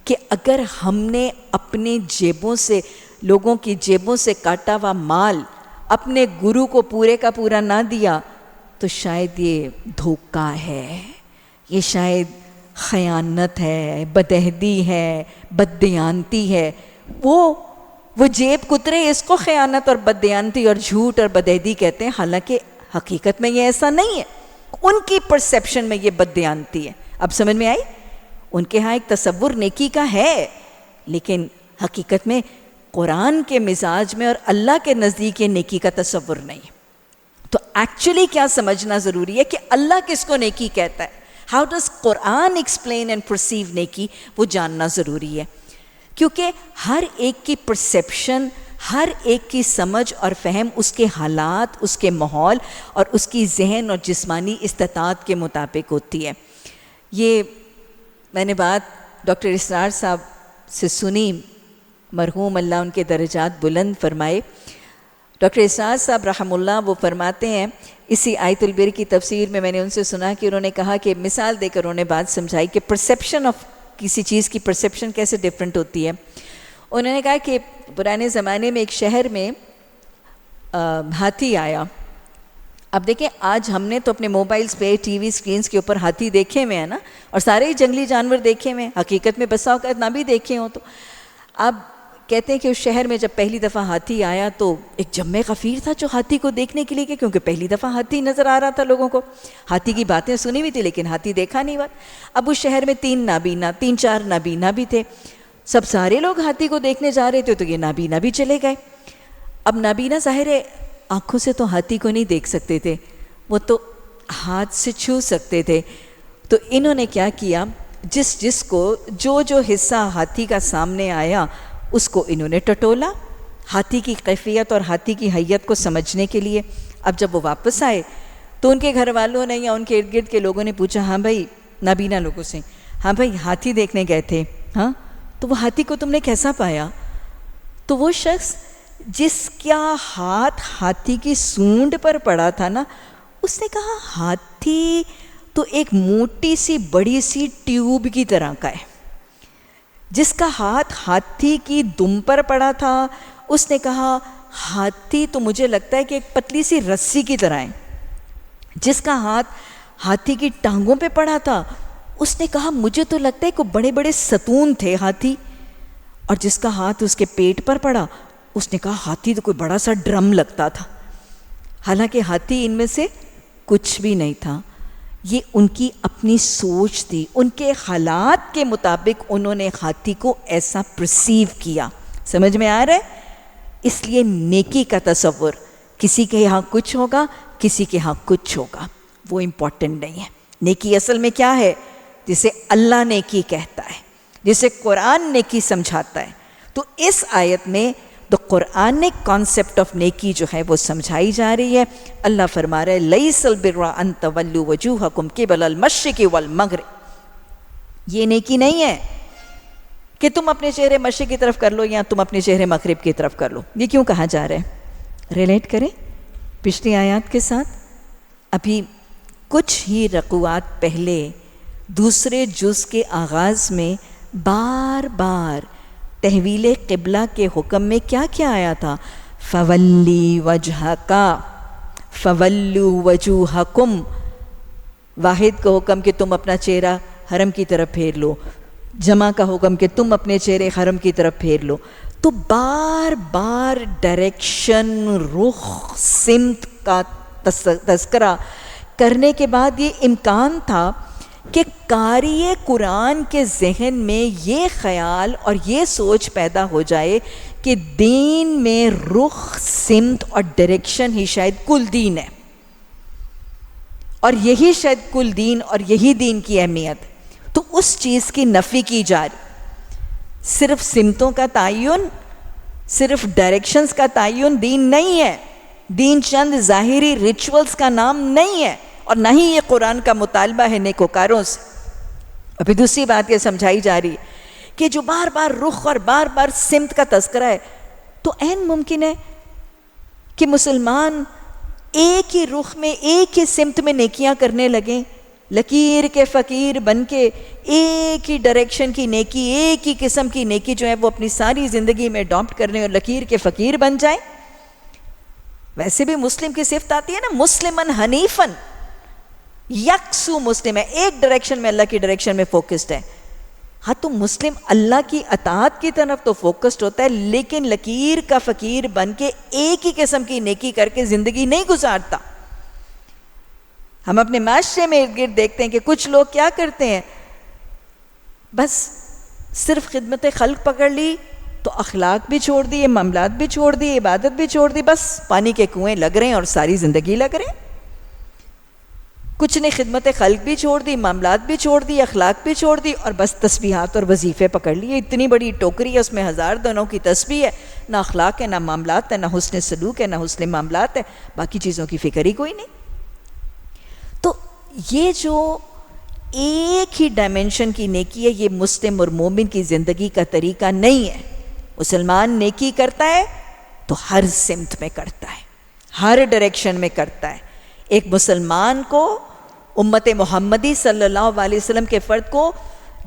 کہ اگر ہم نے اپنے جیبوں سے، لوگوں کی جیبوں سے کاٹا ہوا مال اپنے گرو کو پورے کا پورا نہ دیا تو شاید یہ دھوکہ ہے، یہ شاید خیانت ہے، بدعہدی ہے، بددیانتی ہے. وہ جیب کترے اس کو خیانت اور بددیانتی اور جھوٹ اور بدعہدی کہتے ہیں، حالانکہ حقیقت میں یہ ایسا نہیں ہے. ان کی پرسیپشن میں یہ بددیانتی ہے. اب سمجھ میں آئی؟ ان کے ہاں ایک تصور نیکی کا ہے، لیکن حقیقت میں قرآن کے مزاج میں اور اللہ کے نزدیک یہ نیکی کا تصور نہیں. تو ایکچولی کیا سمجھنا ضروری ہے کہ اللہ کس کو نیکی کہتا ہے، how does Quran explain and perceive نیکی، وہ جاننا ضروری ہے. کیونکہ ہر ایک کی پرسیپشن، ہر ایک کی سمجھ اور فہم اس کے حالات، اس کے ماحول اور اس کی ذہن اور جسمانی استطاعت کے مطابق ہوتی ہے. یہ میں نے بات ڈاکٹر اسرار صاحب سے سنی، مرحوم اللہ ان کے درجات بلند فرمائے. ڈاکٹر اسرار صاحب رحم اللہ وہ فرماتے ہیں، اسی آیت البر کی تفسیر میں نے ان سے سنا کہ انہوں نے کہا کہ مثال دے کر انہوں نے بات سمجھائی کہ پرسیپشن آف کسی چیز کی پرسیپشن کیسے ڈیفرنٹ ہوتی ہے. انہوں نے کہا کہ پرانے زمانے میں ایک شہر میں ہاتھی آیا. اب دیکھیں آج ہم نے تو اپنے موبائلز پہ، ٹی وی اسکرینز کے اوپر ہاتھی دیکھے ہوئے ہیں نا، اور سارے ہی جنگلی جانور دیکھے ہوئے ہیں، حقیقت میں بسا اوقات نہ بھی دیکھے ہوں. تو اب کہتے ہیں کہ اس شہر میں جب پہلی دفعہ ہاتھی آیا تو ایک جمع غفیر تھا جو ہاتھی کو دیکھنے کے لیے، کیونکہ پہلی دفعہ ہاتھی نظر آ رہا تھا لوگوں کو. ہاتھی کی باتیں سنی ہوئی تھی لیکن ہاتھی دیکھا نہیں ہوا. اب اس شہر میں 3 4 نابینا بھی تھے. سب سارے لوگ ہاتھی کو دیکھنے جا رہے تھے تو یہ نابینا بھی چلے گئے. اب نابینا ظاہر ہے آنکھوں سے تو ہاتھی کو نہیں دیکھ سکتے تھے، وہ تو ہاتھ سے چھو سکتے تھے. تو انہوں نے کیا کیا، جس کو جو حصہ ہاتھی کا سامنے آیا اس کو انہوں نے ٹٹولا، ہاتھی کی کیفیت اور ہاتھی کی حیت کو سمجھنے کے لیے. اب جب وہ واپس آئے تو ان کے گھر والوں نے یا ان کے ارد گرد کے لوگوں نے پوچھا، ہاں بھائی، نابینا لوگوں سے، ہاں بھائی ہاتھی دیکھنے گئے تھے، ہاں تو وہ ہاتھی کو تم نے کیسا پایا؟ تو وہ شخص جس کا ہاتھ ہاتھی کی سونڈ پر پڑا تھا نا، اس نے کہا ہاتھی تو ایک موٹی سی بڑی سی ٹیوب کی طرح کا ہے. جس کا ہاتھ ہاتھی کی دم پر پڑا تھا اس نے کہا ہاتھی تو مجھے لگتا ہے کہ ایک پتلی سی رسی کی طرح ہے. جس کا ہاتھ ہاتھی کی ٹانگوں پہ پڑا تھا اس نے کہا مجھے تو لگتا ہے کہ بڑے بڑے ستون تھے ہاتھی. اور جس کا ہاتھ اس کے پیٹ پر پڑا اس نے کہا ہاتھی تو کوئی بڑا سا ڈرم لگتا تھا. حالانکہ ہاتھی ان میں سے کچھ بھی نہیں تھا. یہ ان کی اپنی سوچ تھی، ان کے حالات کے مطابق انہوں نے ہاتھی کو ایسا پرسیو کیا. سمجھ میں آ رہا ہے؟ اس لیے نیکی کا تصور، کسی کے یہاں کچھ ہوگا کسی کے یہاں کچھ ہوگا، وہ امپورٹنٹ نہیں ہے. نیکی اصل میں کیا ہے؟ جسے اللہ نیکی کہتا ہے، جسے قرآن نیکی سمجھاتا ہے. تو اس آیت میں تو قرآنک کانسیپٹ آف نیکی جو ہے وہ سمجھائی جا رہی ہے. اللہ فرما رہا ہے لیس البر ان تولوا وجوہکم قبل المشرق والمغرب. یہ نیکی نہیں ہے کہ تم اپنے چہرے مشرق کی طرف کر لو یا تم اپنے چہرے مغرب کی طرف کر لو. یہ کیوں کہا جا رہا ہے؟ ریلیٹ کریں پچھلی آیات کے ساتھ. ابھی کچھ ہی رکوعات پہلے دوسرے جز کے آغاز میں بار بار تحویل قبلہ کے حکم میں کیا کیا آیا تھا؟ فولی وجہکا، فولو وجوہکم. واحد کا حکم کہ تم اپنا چہرہ حرم کی طرف پھیر لو، جمع کا حکم کہ تم اپنے چہرے حرم کی طرف پھیر لو. تو بار بار ڈائریکشن، رخ، سمت کا تذکرہ کرنے کے بعد یہ امکان تھا کہ قاری قرآن کے ذہن میں یہ خیال اور یہ سوچ پیدا ہو جائے کہ دین میں رخ، سمت اور ڈائریکشن ہی شاید کل دین ہے، اور یہی شاید کل دین اور یہی دین کی اہمیت. تو اس چیز کی نفی کی جا رہی. صرف سمتوں کا تعین، صرف ڈائریکشنز کا تعین دین نہیں ہے. دین چند ظاہری ریچولز کا نام نہیں ہے، اور نہ ہی یہ قرآن کا مطالبہ ہے نیکوکاروں سے. ابھی دوسری بات یہ سمجھائی جا رہی ہے کہ جو بار بار رخ اور بار بار سمت کا تذکرہ ہے، تو عین ممکن ہے کہ مسلمان ایک ہی رخ میں، ایک ہی سمت میں نیکیاں کرنے لگیں، لکیر کے فقیر بن کے ایک ہی ڈائریکشن کی نیکی، ایک ہی قسم کی نیکی جو ہے وہ اپنی ساری زندگی میں اڈاپٹ کرنے اور لکیر کے فقیر بن جائیں. ویسے بھی مسلم کی صفت آتی ہے نا، مسلمن حنیفن، یکسو مسلم ہے، ایک ڈائریکشن میں، اللہ کی ڈائریکشن میں فوکسڈ ہے. ہاں تو مسلم اللہ کی اطاعت کی طرف تو فوکسڈ ہوتا ہے، لیکن لکیر کا فقیر بن کے ایک ہی قسم کی نیکی کر کے زندگی نہیں گزارتا. ہم اپنے معاشرے میں ارد گرد دیکھتے ہیں کہ کچھ لوگ کیا کرتے ہیں، بس صرف خدمت خلق پکڑ لی تو اخلاق بھی چھوڑ دیے، معاملات بھی چھوڑ دیے، عبادت بھی چھوڑ دی، بس پانی کے کنویں لگ رہے ہیں اور ساری زندگی لگ رہے ہیں. کچھ نے خدمت خلق بھی چھوڑ دی، معاملات بھی چھوڑ دی، اخلاق بھی چھوڑ دی، اور بس تسبیحات اور وظیفے پکڑ لیے. اتنی بڑی ٹوکری ہے، اس میں 1000 دنوں کی تسبیح ہے، نہ اخلاق ہے، نہ معاملات ہے، نہ حسن سلوک ہے، نہ حسن معاملات ہے، باقی چیزوں کی فکر ہی کوئی نہیں. تو یہ جو ایک ہی ڈائمنشن کی نیکی ہے، یہ مسلم اور مومن کی زندگی کا طریقہ نہیں ہے. مسلمان نیکی کرتا ہے تو ہر سمت میں کرتا ہے، ہر ڈائریکشن میں کرتا ہے. ایک مسلمان کو، امت محمدی صلی اللہ علیہ وسلم کے فرد کو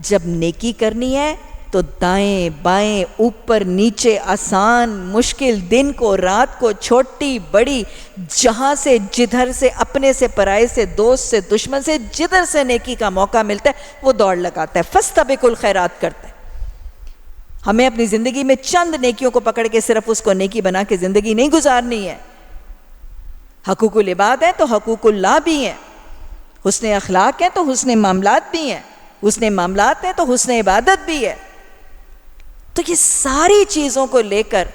جب نیکی کرنی ہے تو دائیں بائیں، اوپر نیچے، آسان مشکل، دن کو رات کو، چھوٹی بڑی، جہاں سے جدھر سے، اپنے سے پرائے سے، دوست سے دشمن سے، جدھر سے نیکی کا موقع ملتا ہے وہ دوڑ لگاتا ہے، فاستبقوا الخیرات کرتا ہے. ہمیں اپنی زندگی میں چند نیکیوں کو پکڑ کے صرف اس کو نیکی بنا کے زندگی نہیں گزارنی ہے. حقوق العباد ہے تو حقوق اللہ بھی ہیں، حسن اخلاق ہے تو حسن معاملات بھی ہیں، حسن معاملات ہے تو حسن عبادت بھی ہے. تو یہ ساری چیزوں کو لے کر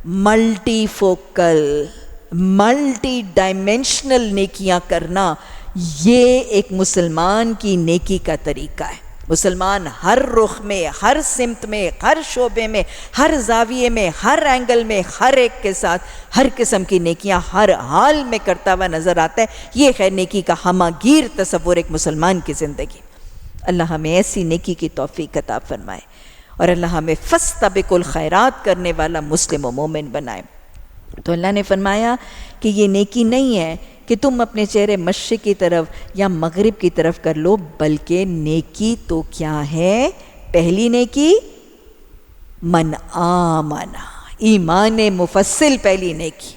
ملٹی فوکل، ملٹی ڈائمینشنل نیکیاں کرنا، یہ ایک مسلمان کی نیکی کا طریقہ ہے. مسلمان ہر رخ میں، ہر سمت میں، ہر شعبے میں، ہر زاویے میں، ہر اینگل میں، ہر ایک کے ساتھ ہر قسم کی نیکیاں ہر حال میں کرتا ہوا نظر آتا ہے. یہ ہے نیکی کا ہمہ گیر تصور ایک مسلمان کی زندگی. اللہ ہمیں ایسی نیکی کی توفیق عطا فرمائے، اور اللہ ہمیں فاستبقوا الخیرات کرنے والا مسلم و مومن بنائے. تو اللہ نے فرمایا کہ یہ نیکی نہیں ہے کہ تم اپنے چہرے مشرق کی طرف یا مغرب کی طرف کر لو، بلکہ نیکی تو کیا ہے؟ پہلی نیکی من آمنا، ایمان مفصل پہلی نیکی،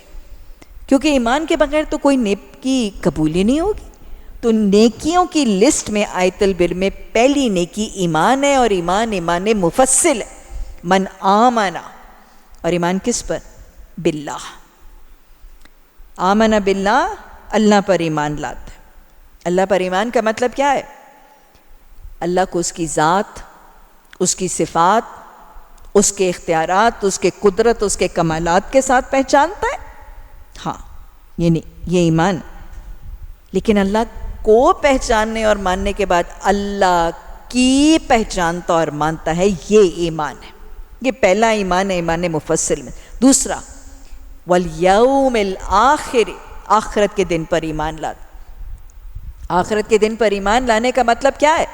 کیونکہ ایمان کے بغیر تو کوئی نیکی قبول ہی نہیں ہوگی. تو نیکیوں کی لسٹ میں آیت البر میں پہلی نیکی ایمان ہے، اور ایمان مفصل ہے. من آمنا، اور ایمان کس پر؟ باللہ. آمنا باللہ، اللہ پر ایمان لاتا ہے. اللہ پر ایمان کا مطلب کیا ہے؟ اللہ کو اس کی ذات، اس کی صفات، اس کے اختیارات، اس کے قدرت، اس کے کمالات کے ساتھ پہچانتا ہے، ہاں یہ ایمان۔ لیکن اللہ کو پہچاننے اور ماننے کے بعد اللہ کی پہچانتا اور مانتا ہے، یہ ایمان ہے۔ یہ پہلا ایمان ہے ایمان مفصل میں۔ دوسرا والیوم الآخر، آخرت کے دن پر ایمان لاتا۔ آخرت کے دن پر ایمان لانے کا مطلب کیا ہے؟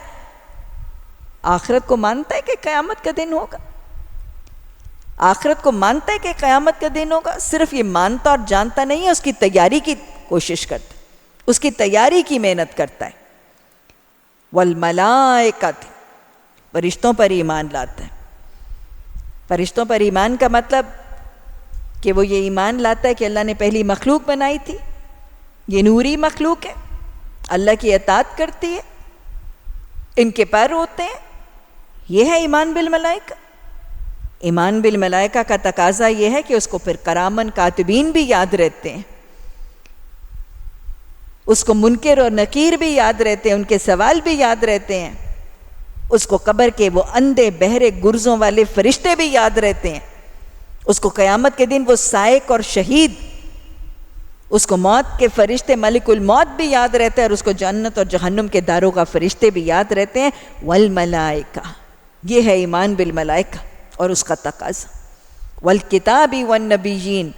آخرت کو مانتا ہے کہ قیامت کا دن ہوگا، آخرت کو مانتا ہے کہ قیامت کا دن ہوگا، صرف یہ مانتا اور جانتا نہیں ہے، اس کی تیاری کی کوشش کرتا ہے، اس کی تیاری کی محنت کرتا ہے۔ والملائکۃ، فرشتوں پر ایمان لاتا ہے۔ فرشتوں پر ایمان کا مطلب کہ وہ یہ ایمان لاتا ہے کہ اللہ نے پہلی مخلوق بنائی تھی، یہ نوری مخلوق ہے، اللہ کی اطاعت کرتی ہے، ان کے پر ہوتے ہیں، یہ ہے ایمان بالملائکہ۔ ایمان بالملائکہ کا تقاضا یہ ہے کہ اس کو پھر کرامن کاتبین بھی یاد رہتے ہیں، اس کو منکر اور نکیر بھی یاد رہتے ہیں، ان کے سوال بھی یاد رہتے ہیں، اس کو قبر کے وہ اندھے بہرے گرزوں والے فرشتے بھی یاد رہتے ہیں، اس کو قیامت کے دن وہ سائق اور شہید، اس کو موت کے فرشتے ملک الموت بھی یاد رہتے ہیں، اور اس کو جنت اور جہنم کے داروغہ فرشتے بھی یاد رہتے ہیں۔ والملائکہ، یہ ہے ایمان بالملائکہ اور اس کا تقاضا۔ والکتاب والنبیین،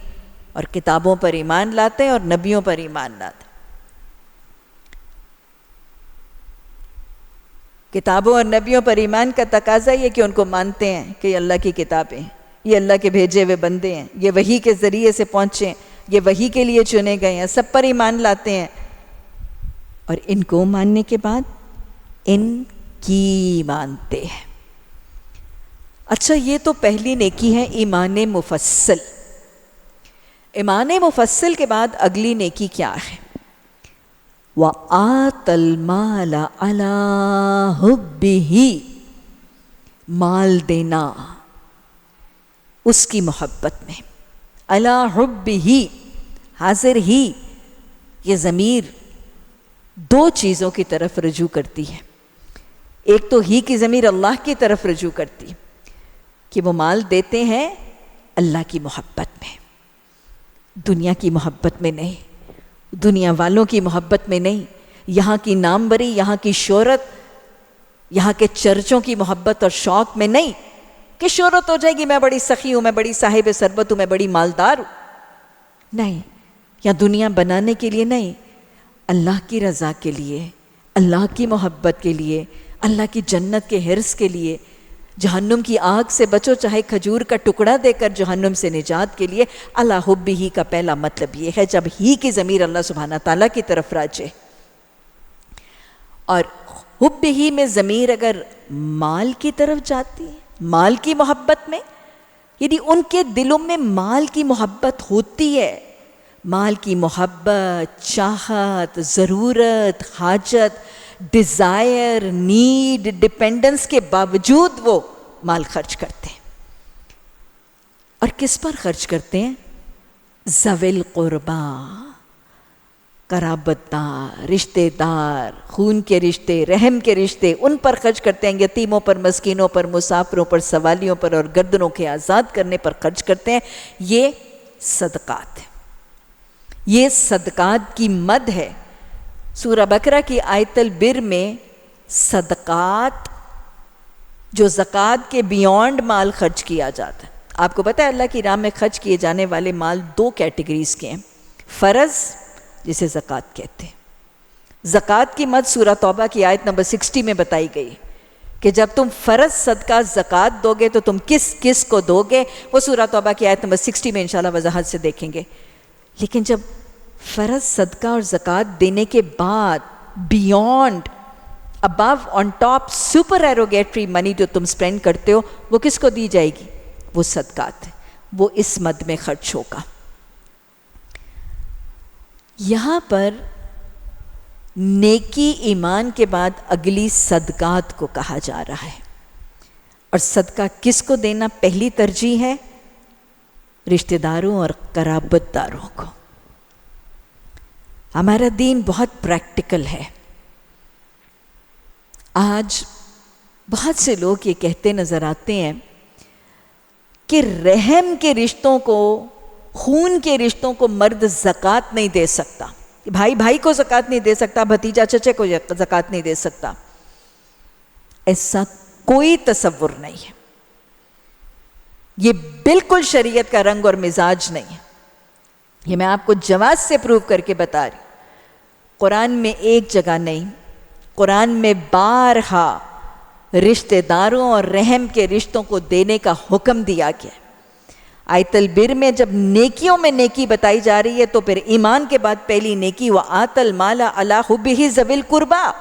اور کتابوں پر ایمان لاتے ہیں اور نبیوں پر ایمان لاتے ہیں۔ کتابوں اور نبیوں پر ایمان کا تقاضا یہ کہ ان کو مانتے ہیں کہ یہ اللہ کی کتابیں ہیں، یہ اللہ کے بھیجے ہوئے بندے ہیں، یہ وحی کے ذریعے سے پہنچے ہیں، یہ وحی کے لیے چنے گئے ہیں، سب پر ایمان لاتے ہیں۔ اور ان کو ماننے کے بعد ان کی مانتے ہیں۔ اچھا، یہ تو پہلی نیکی ہے ایمان مفصل۔ ایمان مفصل کے بعد اگلی نیکی کیا ہے؟ وَآتَ الْمَالَ عَلَىٰ حُبِّهِ، مال دینا اس کی محبت میں، عَلَىٰ حُبِّهِ، حاضر ہی، یہ ضمیر دو چیزوں کی طرف رجوع کرتی ہے۔ ایک تو ہی کی ضمیر اللہ کی طرف رجوع کرتی ہے کہ وہ مال دیتے ہیں اللہ کی محبت میں، دنیا کی محبت میں نہیں، دنیا والوں کی محبت میں نہیں، یہاں کی ناموری، یہاں کی شہرت، یہاں کے چرچوں کی محبت اور شوق میں نہیں کہ شہرت ہو جائے گی، میں بڑی سخی ہوں، میں بڑی صاحب ثروت ہوں، میں بڑی مالدار ہوں، نہیں، یا دنیا بنانے کے لیے نہیں، اللہ کی رضا کے لیے، اللہ کی محبت کے لیے، اللہ کی جنت کے حرص کے لیے، جہنم کی آگ سے بچو، چاہے کھجور کا ٹکڑا دے کر جہنم سے نجات کے لیے۔ علی حبہ کا پہلا مطلب یہ ہے جب ہی کی ضمیر اللہ سبحانہ تعالیٰ کی طرف راجے، اور حبہ میں ضمیر اگر مال کی طرف جاتی ہے، مال کی محبت میں، یعنی ان کے دلوں میں مال کی محبت ہوتی ہے، مال کی محبت، چاہت، ضرورت، حاجت، ڈیزائر، نیڈ، ڈیپینڈنس کے باوجود وہ مال خرچ کرتے ہیں۔ اور کس پر خرچ کرتے ہیں؟ ذوی القربا، قرابت دار، رشتہ دار، خون کے رشتے، رحم کے رشتے، ان پر خرچ کرتے ہیں، یتیموں پر، مسکینوں پر، مسافروں پر، سوالیوں پر اور گردنوں کے آزاد کرنے پر خرچ کرتے ہیں۔ یہ صدقات ہے، یہ صدقات کی مد ہے۔ سورہ بقرہ کی آیت البر میں صدقات جو زکوٰۃ کے بیونڈ مال خرچ کیا جاتا ہے۔ آپ کو پتہ ہے اللہ کی راہ میں خرچ کیے جانے والے مال دو کیٹیگریز کے ہیں، فرض جسے زکوٰۃ کہتے ہیں۔ زکوٰۃ کی مد سورہ توبہ کی آیت نمبر 60 میں بتائی گئی کہ جب تم فرض صدقہ زکوٰۃ دو گے تو تم کس کس کو دو گے، وہ سورہ توبہ کی آیت نمبر 60 میں انشاءاللہ وضاحت سے دیکھیں گے۔ لیکن جب فرض صدقہ اور زکوٰۃ دینے کے بعد beyond, above, on top, supererogatory money جو تم سپینڈ کرتے ہو، وہ کس کو دی جائے گی؟ وہ صدقات ہے، وہ اس مد میں خرچ ہوگا۔ یہاں پر نیکی ایمان کے بعد اگلی صدقات کو کہا جا رہا ہے، اور صدقہ کس کو دینا پہلی ترجیح ہے؟ رشتہ داروں اور قرابت داروں کو۔ ہمارا دین بہت پریکٹیکل ہے، آج بہت سے لوگ یہ کہتے نظر آتے ہیں کہ رحم کے رشتوں کو، خون کے رشتوں کو مرد زکوٰۃ نہیں دے سکتا، بھائی بھائی کو زکوٰۃ نہیں دے سکتا، بھتیجا چچے کو زکوٰۃ نہیں دے سکتا۔ ایسا کوئی تصور نہیں ہے، یہ بالکل شریعت کا رنگ اور مزاج نہیں ہے۔ یہ میں آپ کو جواز سے پروو کر کے بتا رہی ہوں۔ قرآن میں ایک جگہ نہیں، قرآن میں بارہا رشتہ داروں اور رحم کے رشتوں کو دینے کا حکم دیا گیا ہے۔ آیت البر میں جب نیکیوں میں نیکی بتائی جا رہی ہے تو پھر ایمان کے بعد پہلی نیکی وَآتَ الْمَالَ عَلَىٰ حُبِّهِ ذَوِي الْقُرْبَىٰ،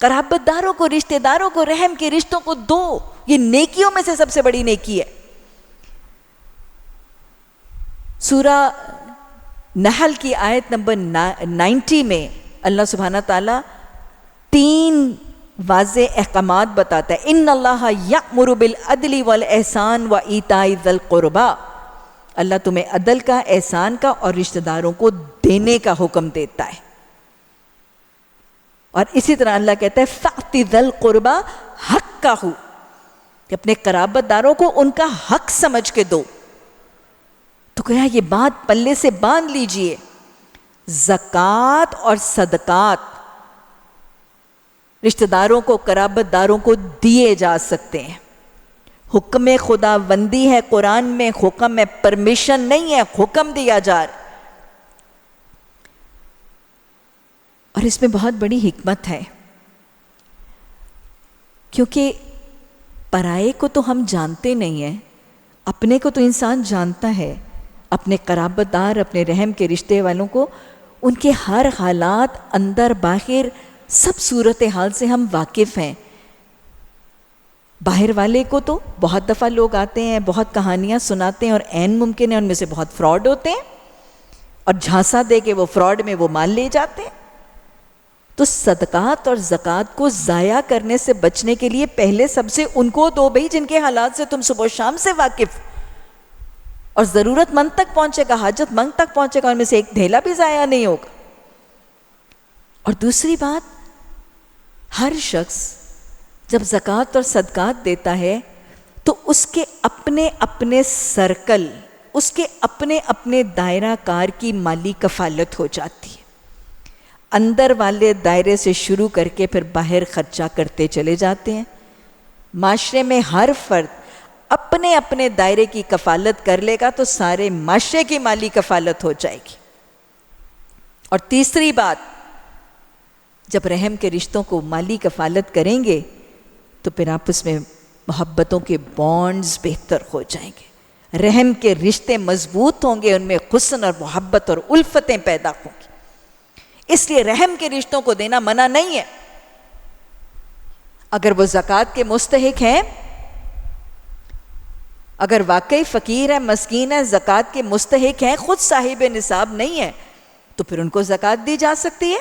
قرابت داروں کو، رشتہ داروں کو، رحم کے رشتوں کو دو، یہ نیکیوں میں سے سب سے بڑی نیکی ہے۔ سورہ نحل کی آیت نمبر 90 میں اللہ سبحانہ تعالیٰ 3 واضح احکامات بتاتا ہے۔ ان اللہ یأمر بالعدل والاحسان وایتاء ذی القربیٰ، اللہ تمہیں عدل کا، احسان کا اور رشتہ داروں کو دینے کا حکم دیتا ہے۔ اور اسی طرح اللہ کہتا ہے فأت ذی القربیٰ حقہ، کہ اپنے قرابت داروں کو ان کا حق سمجھ کے دو۔ تو کہا یہ بات پلے سے باندھ لیجئے، زکوٰۃ اور صدقات رشتہ داروں کو، قرابت داروں کو دیے جا سکتے ہیں۔ حکم خدا بندی ہے، قرآن میں حکم ہے، پرمیشن نہیں ہے، حکم دیا جا رہا ہے۔ اور اس میں بہت بڑی حکمت ہے، کیونکہ پرائے کو تو ہم جانتے نہیں ہیں، اپنے کو تو انسان جانتا ہے، اپنے قرابت دار، اپنے رحم کے رشتے والوں کو، ان کے ہر حالات، اندر باہر، سب صورتحال سے ہم واقف ہیں۔ باہر والے کو تو بہت دفعہ لوگ آتے ہیں، بہت کہانیاں سناتے ہیں، اور عین ممکن ہے ان میں سے بہت فراڈ ہوتے ہیں، اور جھانسا دے کے وہ فراڈ میں وہ مال لے جاتے ہیں۔ تو صدقات اور زکوٰۃ کو ضائع کرنے سے بچنے کے لیے پہلے سب سے ان کو دو بھائی جن کے حالات سے تم صبح و شام سے واقف، اور ضرورت مند تک پہنچے گا، حاجت مند تک پہنچے گا، ان میں سے ایک ڈھیلا بھی ضائع نہیں ہوگا۔ اور دوسری بات، ہر شخص جب زکوٰۃ اور صدقات دیتا ہے تو اس کے اپنے اپنے سرکل، اس کے اپنے اپنے دائرہ کار کی مالی کفالت ہو جاتی ہے۔ اندر والے دائرے سے شروع کر کے پھر باہر خرچہ کرتے چلے جاتے ہیں۔ معاشرے میں ہر فرد اپنے اپنے دائرے کی کفالت کر لے گا تو سارے معاشرے کی مالی کفالت ہو جائے گی۔ اور تیسری بات، جب رحم کے رشتوں کو مالی کفالت کریں گے تو پھر آپس میں محبتوں کے بانڈز بہتر ہو جائیں گے، رحم کے رشتے مضبوط ہوں گے، ان میں حسن اور محبت اور الفتیں پیدا ہوں گی۔ اس لیے رحم کے رشتوں کو دینا منع نہیں ہے، اگر وہ زکوٰۃ کے مستحق ہیں، اگر واقعی فقیر ہے، مسکین ہے، زکوٰۃ کے مستحق ہیں، خود صاحب نصاب نہیں ہے، تو پھر ان کو زکوٰۃ دی جا سکتی ہے۔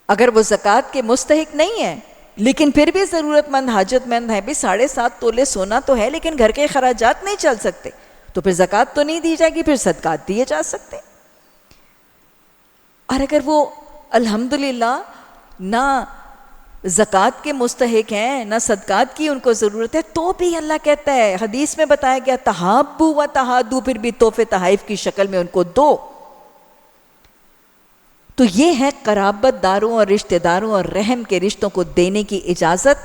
اگر وہ زکوٰۃ کے مستحق نہیں ہے لیکن پھر بھی ضرورت مند، حاجت مند ہے، بھی 7.5 تولے سونا تو ہے لیکن گھر کے اخراجات نہیں چل سکتے، تو پھر زکوٰۃ تو نہیں دی جائے گی، پھر صدقات دیے جا سکتے۔ اور اگر وہ الحمدللہ نہ زکوٰۃ کے مستحق ہیں، نہ صدقات کی ان کو ضرورت ہے، تو بھی اللہ کہتا ہے، حدیث میں بتایا گیا تحابوا و تحادوا، پھر بھی تحفے تحائف کی شکل میں ان کو دو۔ تو یہ ہے قرابت داروں اور رشتہ داروں اور رحم کے رشتوں کو دینے کی اجازت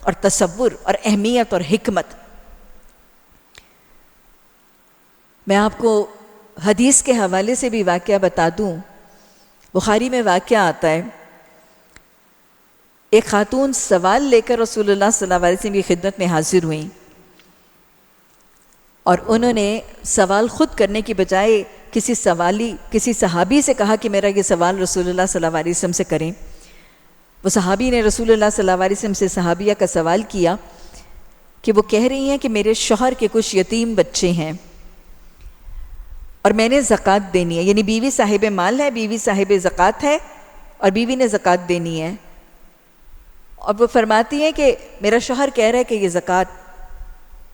اور تصور اور اہمیت اور حکمت۔ میں آپ کو حدیث کے حوالے سے بھی واقعہ بتا دوں، بخاری میں واقعہ آتا ہے، ایک خاتون سوال لے کر رسول اللہ صلی اللہ علیہ وسلم کی خدمت میں حاضر ہوئیں، اور انہوں نے سوال خود کرنے کی بجائے کسی صحابی سے کہا کہ میرا یہ سوال رسول اللہ صلی اللہ علیہ وسلم سے کریں۔ وہ صحابی نے رسول اللہ صلی اللہ علیہ وسلم سے صحابیہ کا سوال کیا کہ وہ کہہ رہی ہیں کہ میرے شوہر کے کچھ یتیم بچے ہیں اور میں نے زکوٰۃ دینی ہے، یعنی بیوی صاحب مال ہے، بیوی صاحب زکوٰۃ ہے، اور بیوی نے زکوٰۃ دینی ہے، اور وہ فرماتی ہیں کہ میرا شوہر کہہ رہا ہے کہ یہ زکوٰۃ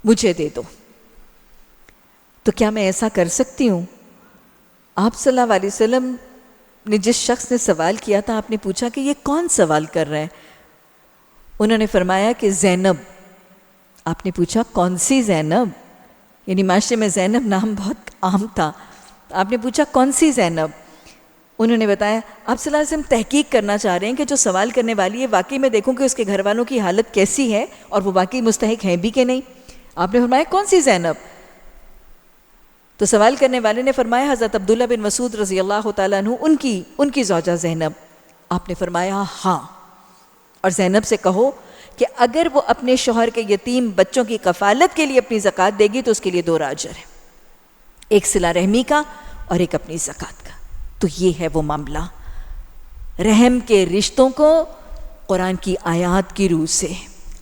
مجھے دے دو، تو کیا میں ایسا کر سکتی ہوں؟ آپ صلی اللہ علیہ وسلم نے جس شخص نے سوال کیا تھا آپ نے پوچھا کہ یہ کون سوال کر رہا ہے؟ انہوں نے فرمایا کہ زینب۔ آپ نے پوچھا کون سی زینب؟ یعنی معاشرے میں زینب نام بہت عام تھا، آپ نے پوچھا کون سی زینب؟ انہوں نے بتایا آپ صلی اللہ علیہ وسلم تحقیق کرنا چاہ رہے ہیں کہ جو سوال کرنے والی ہے واقعی میں دیکھوں کہ اس کے گھر والوں کی حالت کیسی ہے اور وہ واقعی مستحق ہیں بھی کہ نہیں۔ آپ نے فرمایا کون سی زینب؟ تو سوال کرنے والے نے فرمایا حضرت عبداللہ بن مسعود رضی اللہ تعالیٰ عنہ ان کی زوجہ زینب۔ آپ نے فرمایا ہاں، اور زینب سے کہو کہ اگر وہ اپنے شوہر کے یتیم بچوں کی کفالت کے لیے اپنی زکوٰۃ دے گی تو اس کے لیے 2 اجر ہے، ایک صلہ رحمی کا اور ایک اپنی زکوٰۃ کا۔ تو یہ ہے وہ معاملہ، رحم کے رشتوں کو قرآن کی آیات کی روح سے،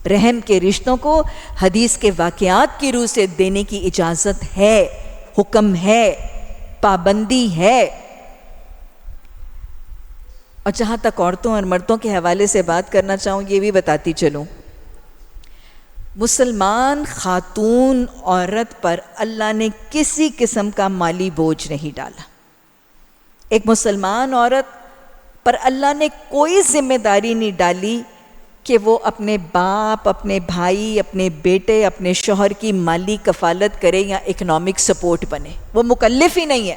رحم کے رشتوں کو حدیث کے واقعات کی روح سے دینے کی اجازت ہے، حکم ہے، پابندی ہے۔ اور جہاں تک عورتوں اور مردوں کے حوالے سے بات کرنا چاہوں یہ بھی بتاتی چلوں، مسلمان خاتون عورت پر اللہ نے کسی قسم کا مالی بوجھ نہیں ڈالا۔ ایک مسلمان عورت پر اللہ نے کوئی ذمہ داری نہیں ڈالی کہ وہ اپنے باپ، اپنے بھائی، اپنے بیٹے، اپنے شوہر کی مالی کفالت کرے یا اکنامک سپورٹ بنے، وہ مکلف ہی نہیں ہے۔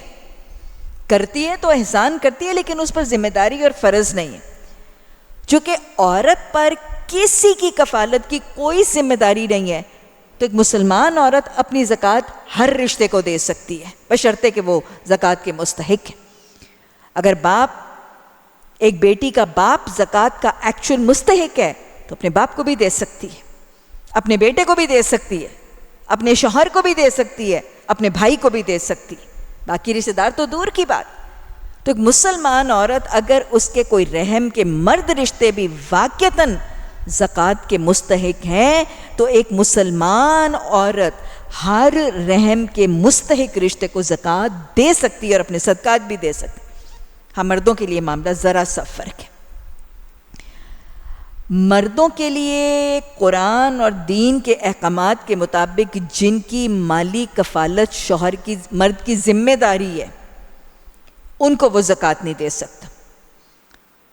کرتی ہے تو احسان کرتی ہے لیکن اس پر ذمہ داری اور فرض نہیں ہے۔ چونکہ عورت پر کسی کی کفالت کی کوئی ذمہ داری نہیں ہے تو ایک مسلمان عورت اپنی زکوٰۃ ہر رشتے کو دے سکتی ہے بشرطے کہ وہ زکوٰۃ کے مستحق ہے۔ اگر باپ، ایک بیٹی کا باپ زکوٰۃ کا ایکچوئل مستحق ہے تو اپنے باپ کو بھی دے سکتی ہے، اپنے بیٹے کو بھی دے سکتی ہے، اپنے شوہر کو بھی دے سکتی ہے، اپنے بھائی کو بھی دے سکتی ہے، باقی رشتہ دار تو دور کی بات۔ تو ایک مسلمان عورت اگر اس کے کوئی رحم کے مرد رشتے بھی واقعتاً زکوٰۃ کے مستحق ہیں تو ایک مسلمان عورت ہر رحم کے مستحق رشتے کو زکوٰۃ دے سکتی ہے اور اپنے صدقات بھی دے سکتی ہے۔ ہاں مردوں کے لیے معاملہ ذرا سا فرق ہے۔ مردوں کے لیے قرآن اور دین کے احکامات کے مطابق جن کی مالی کفالت شوہر کی، مرد کی ذمہ داری ہے ان کو وہ زکوٰۃ نہیں دے سکتا۔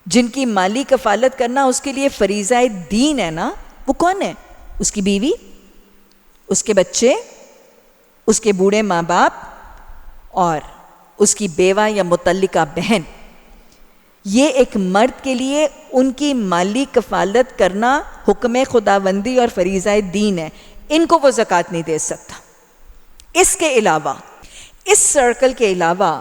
جن کی مالی کفالت کرنا اس کے لیے فریضہ دین ہے نا، وہ کون ہے؟ اس کی بیوی، اس کے بچے، اس کے بوڑھے ماں باپ اور اس کی بیوہ یا متعلقہ بہن۔ یہ ایک مرد کے لیے ان کی مالی کفالت کرنا حکم خداوندی اور فریضہ دین ہے، ان کو وہ زکوٰۃ نہیں دے سکتا۔ اس کے علاوہ، اس سرکل کے علاوہ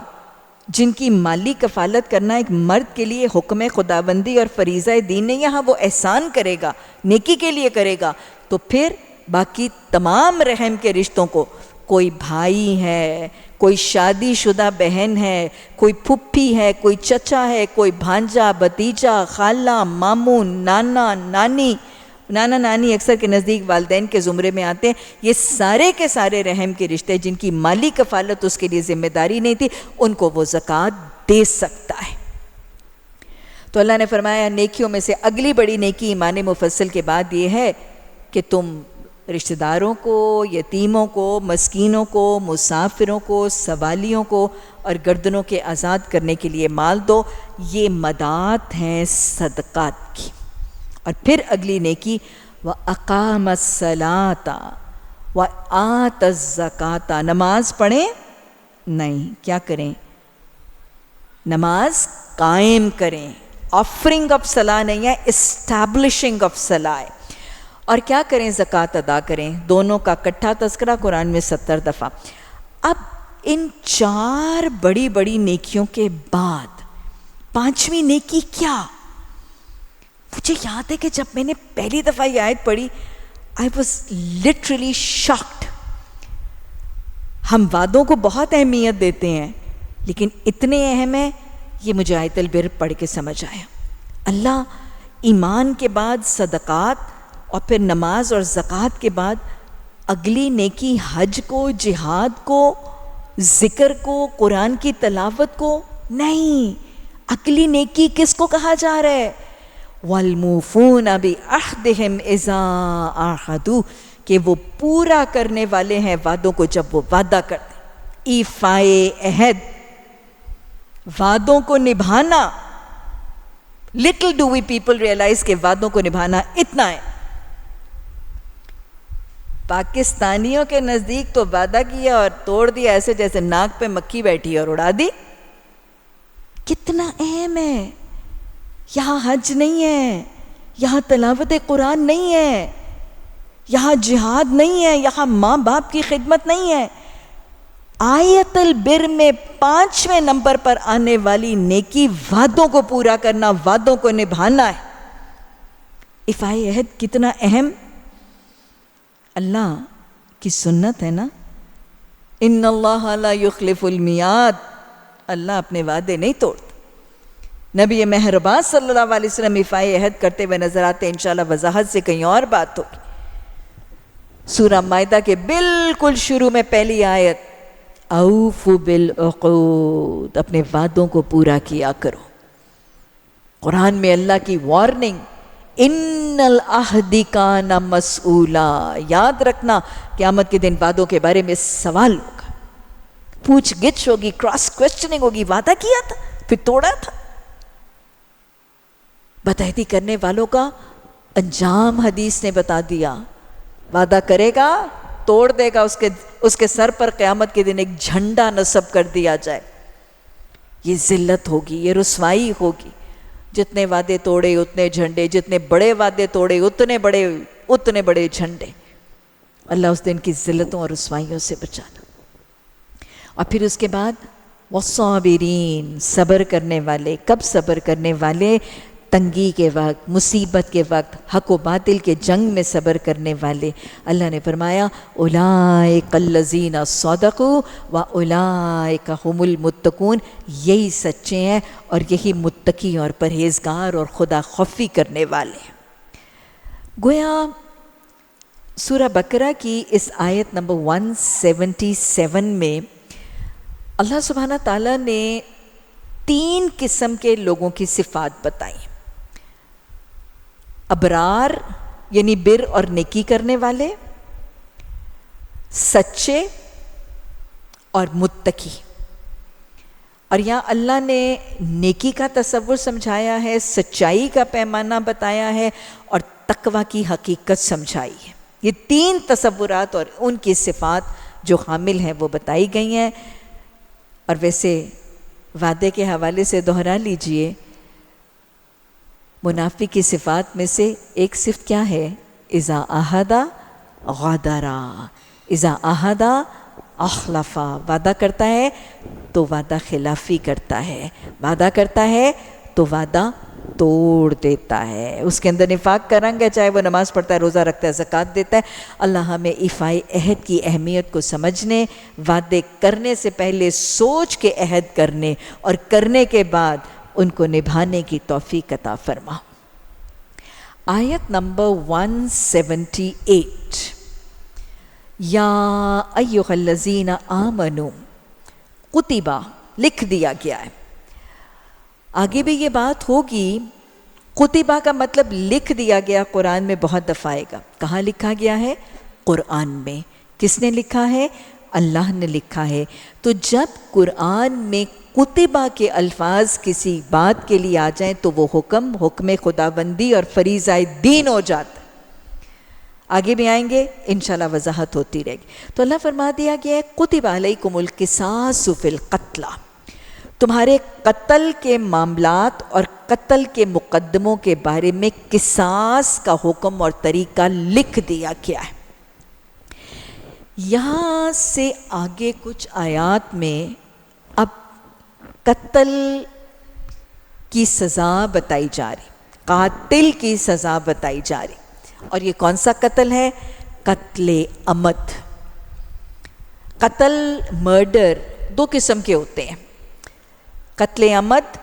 جن کی مالی کفالت کرنا ایک مرد کے لیے حکم خداوندی اور فریضہ دین ہے، یہاں وہ احسان کرے گا، نیکی کے لیے کرے گا، تو پھر باقی تمام رحم کے رشتوں کو، کوئی بھائی ہے، کوئی شادی شدہ بہن ہے، کوئی پھپھی ہے، کوئی چچا ہے، کوئی بھانجا، بھتیجا، خالہ، ماموں، نانا، نانی، نانا نانی اکثر کے نزدیک والدین کے زمرے میں آتے ہیں، یہ سارے کے سارے رحم کے رشتے جن کی مالی کفالت اس کے لیے ذمہ داری نہیں تھی ان کو وہ زکوٰۃ دے سکتا ہے۔ تو اللہ نے فرمایا نیکیوں میں سے اگلی بڑی نیکی ایمان مفصل کے بعد یہ ہے کہ تم رشتہ داروں کو، یتیموں کو، مسکینوں کو، مسافروں کو، سوالیوں کو اور گردنوں کے آزاد کرنے کے لیے مال دو۔ یہ مدات ہیں صدقات کی۔ اور پھر اگلی نیکی وَأَقَامَ الصَّلَاةَ وَآتَ الزَّكَاةَ، نماز پڑھیں نہیں، کیا کریں؟ نماز قائم کریں۔ آفرنگ آف صلاح نہیں ہے، اسٹیبلشنگ آف صلاح ہے۔ اور کیا کریں؟ زکوٰۃ ادا کریں۔ دونوں کا کٹھا تذکرہ قرآن میں 70 دفعہ۔ اب ان 4 بڑی بڑی نیکیوں کے بعد 5ویں نیکی کیا؟ مجھے یاد ہے کہ جب میں نے پہلی دفعہ یہ آیت پڑھی I was literally shocked۔ ہم وعدوں کو بہت اہمیت دیتے ہیں لیکن اتنے اہم ہے، یہ مجھے آیت البر پڑھ کے سمجھ آیا۔ اللہ ایمان کے بعد صدقات اور پھر نماز اور زکوٰۃ کے بعد اگلی نیکی حج کو، جہاد کو، ذکر کو، قرآن کی تلاوت کو نہیں، اگلی نیکی کس کو کہا جا رہا ہے؟ وَالْمُوفُونَ بِعَهْدِهِمْ إِذَا عَاهَدُوا، کہ وہ پورا کرنے والے ہیں وعدوں کو جب وہ وعدہ کرتے ہیں۔ ایفائے عہد، وعدوں کو نبھانا. Little do we people realize کہ وعدوں کو نبھانا اتنا ہے. پاکستانیوں کے نزدیک تو وعدہ کیا اور توڑ دیا ایسے جیسے ناک پہ مکھی بیٹھی اور اڑا دی. کتنا اہم ہے. یہاں حج نہیں ہے, یہاں تلاوت قرآن نہیں ہے, یہاں جہاد نہیں ہے, یہاں ماں باپ کی خدمت نہیں ہے. آیت البر میں 5ویں نمبر پر آنے والی نیکی وعدوں کو پورا کرنا, وعدوں کو نبھانا ہے. افائے عہد کتنا اہم. اللہ کی سنت ہے نا, ان اللہ لا یخلف المیعاد, اللہ اپنے وعدے نہیں توڑتا. نبی مہربان صلی اللہ علیہ وسلم افائے عہد کرتے ہوئے نظر آتے ہیں. انشاءاللہ وضاحت سے کہیں اور بات ہوگی. سورہ مائدہ کے بالکل شروع میں پہلی آیت, اوفوا بالعقود, اپنے وعدوں کو پورا کیا کرو. قرآن میں اللہ کی وارننگ, ان العہد کان مسئولا, یاد رکھنا قیامت کے دن وعدوں کے بارے میں سوال ہوگا, پوچھ گچھ ہوگی, کراس کوسچننگ ہوگی. وعدہ کیا تھا پھر توڑا تھا. بدعہدی کرنے والوں کا انجام حدیث نے بتا دیا. وعدہ کرے گا توڑ دے گا, اس کے سر پر قیامت کے دن ایک جھنڈا نصب کر دیا جائے. یہ ذلت ہوگی, یہ رسوائی ہوگی. جتنے وعدے توڑے اتنے جھنڈے, جتنے بڑے وعدے توڑے اتنے بڑے جھنڈے. اللہ اس دن کی ذلتوں اور رسوائیوں سے بچانا. اور پھر اس کے بعد والصابرین, صبر کرنے والے. کب صبر کرنے والے؟ تنگی کے وقت, مصیبت کے وقت, حق و باطل کے جنگ میں صبر کرنے والے. اللہ نے فرمایا اولئک الذین صدقوا واولئک هم المتقون, یہی سچے ہیں اور یہی متقی اور پرہیزگار اور خدا خوفی کرنے والے ہیں. گویا سورہ بقرہ کی اس آیت نمبر 177 میں اللہ سبحانہ تعالیٰ نے 3 قسم کے لوگوں کی صفات بتائی. ابرار یعنی بر اور نیکی کرنے والے, سچے اور متقی. اور یہاں اللہ نے نیکی کا تصور سمجھایا ہے, سچائی کا پیمانہ بتایا ہے اور تقوی کی حقیقت سمجھائی ہے. یہ 3 تصورات اور ان کی صفات جو حامل ہیں وہ بتائی گئی ہیں. اور ویسے وعدے کے حوالے سے دہرا لیجئے, منافق کی صفات میں سے ایک صفت کیا ہے؟ اذا عہد غدر, اذا عہد اخلف. وعدہ کرتا ہے تو وعدہ خلافی کرتا ہے, وعدہ کرتا ہے تو وعدہ توڑ دیتا ہے. اس کے اندر نفاق کا رنگ ہے, چاہے وہ نماز پڑھتا ہے, روزہ رکھتا ہے, زکوٰۃ دیتا ہے. اللہ ہمیں ایفائے عہد کی اہمیت کو سمجھنے, وعدے کرنے سے پہلے سوچ کے عہد کرنے اور کرنے کے بعد ان کو نبھانے کی توفیق عطا فرما. آیت نمبر 178, یا ایھا الذین آمنوا کتبہ, لکھ دیا گیا ہے. آگے بھی یہ بات ہوگی. کتبہ کا مطلب لکھ دیا گیا قرآن میں بہت دفعہ آئے گا. کہاں لکھا گیا ہے؟ قرآن میں. کس نے لکھا ہے؟ اللہ نے لکھا ہے. تو جب قرآن میں کتبہ کے الفاظ کسی بات کے لیے آ جائیں تو وہ حکم خداوندی اور فریضہ دین ہو جاتا ہے. آگے بھی آئیں گے انشاءاللہ, وضاحت ہوتی رہے گی. تو اللہ فرما دیا گیا ہے کتب علیکم القصاص فی القتلی, تمہارے قتل کے معاملات اور قتل کے مقدموں کے بارے میں قصاص کا حکم اور طریقہ لکھ دیا گیا ہے. یہاں سے آگے کچھ آیات میں اب قتل کی سزا بتائی جا رہی, قاتل کی سزا بتائی جا رہی. اور یہ کون سا قتل ہے؟ قتل عمد. قتل مرڈر 2 قسم کے ہوتے ہیں. قتل عمد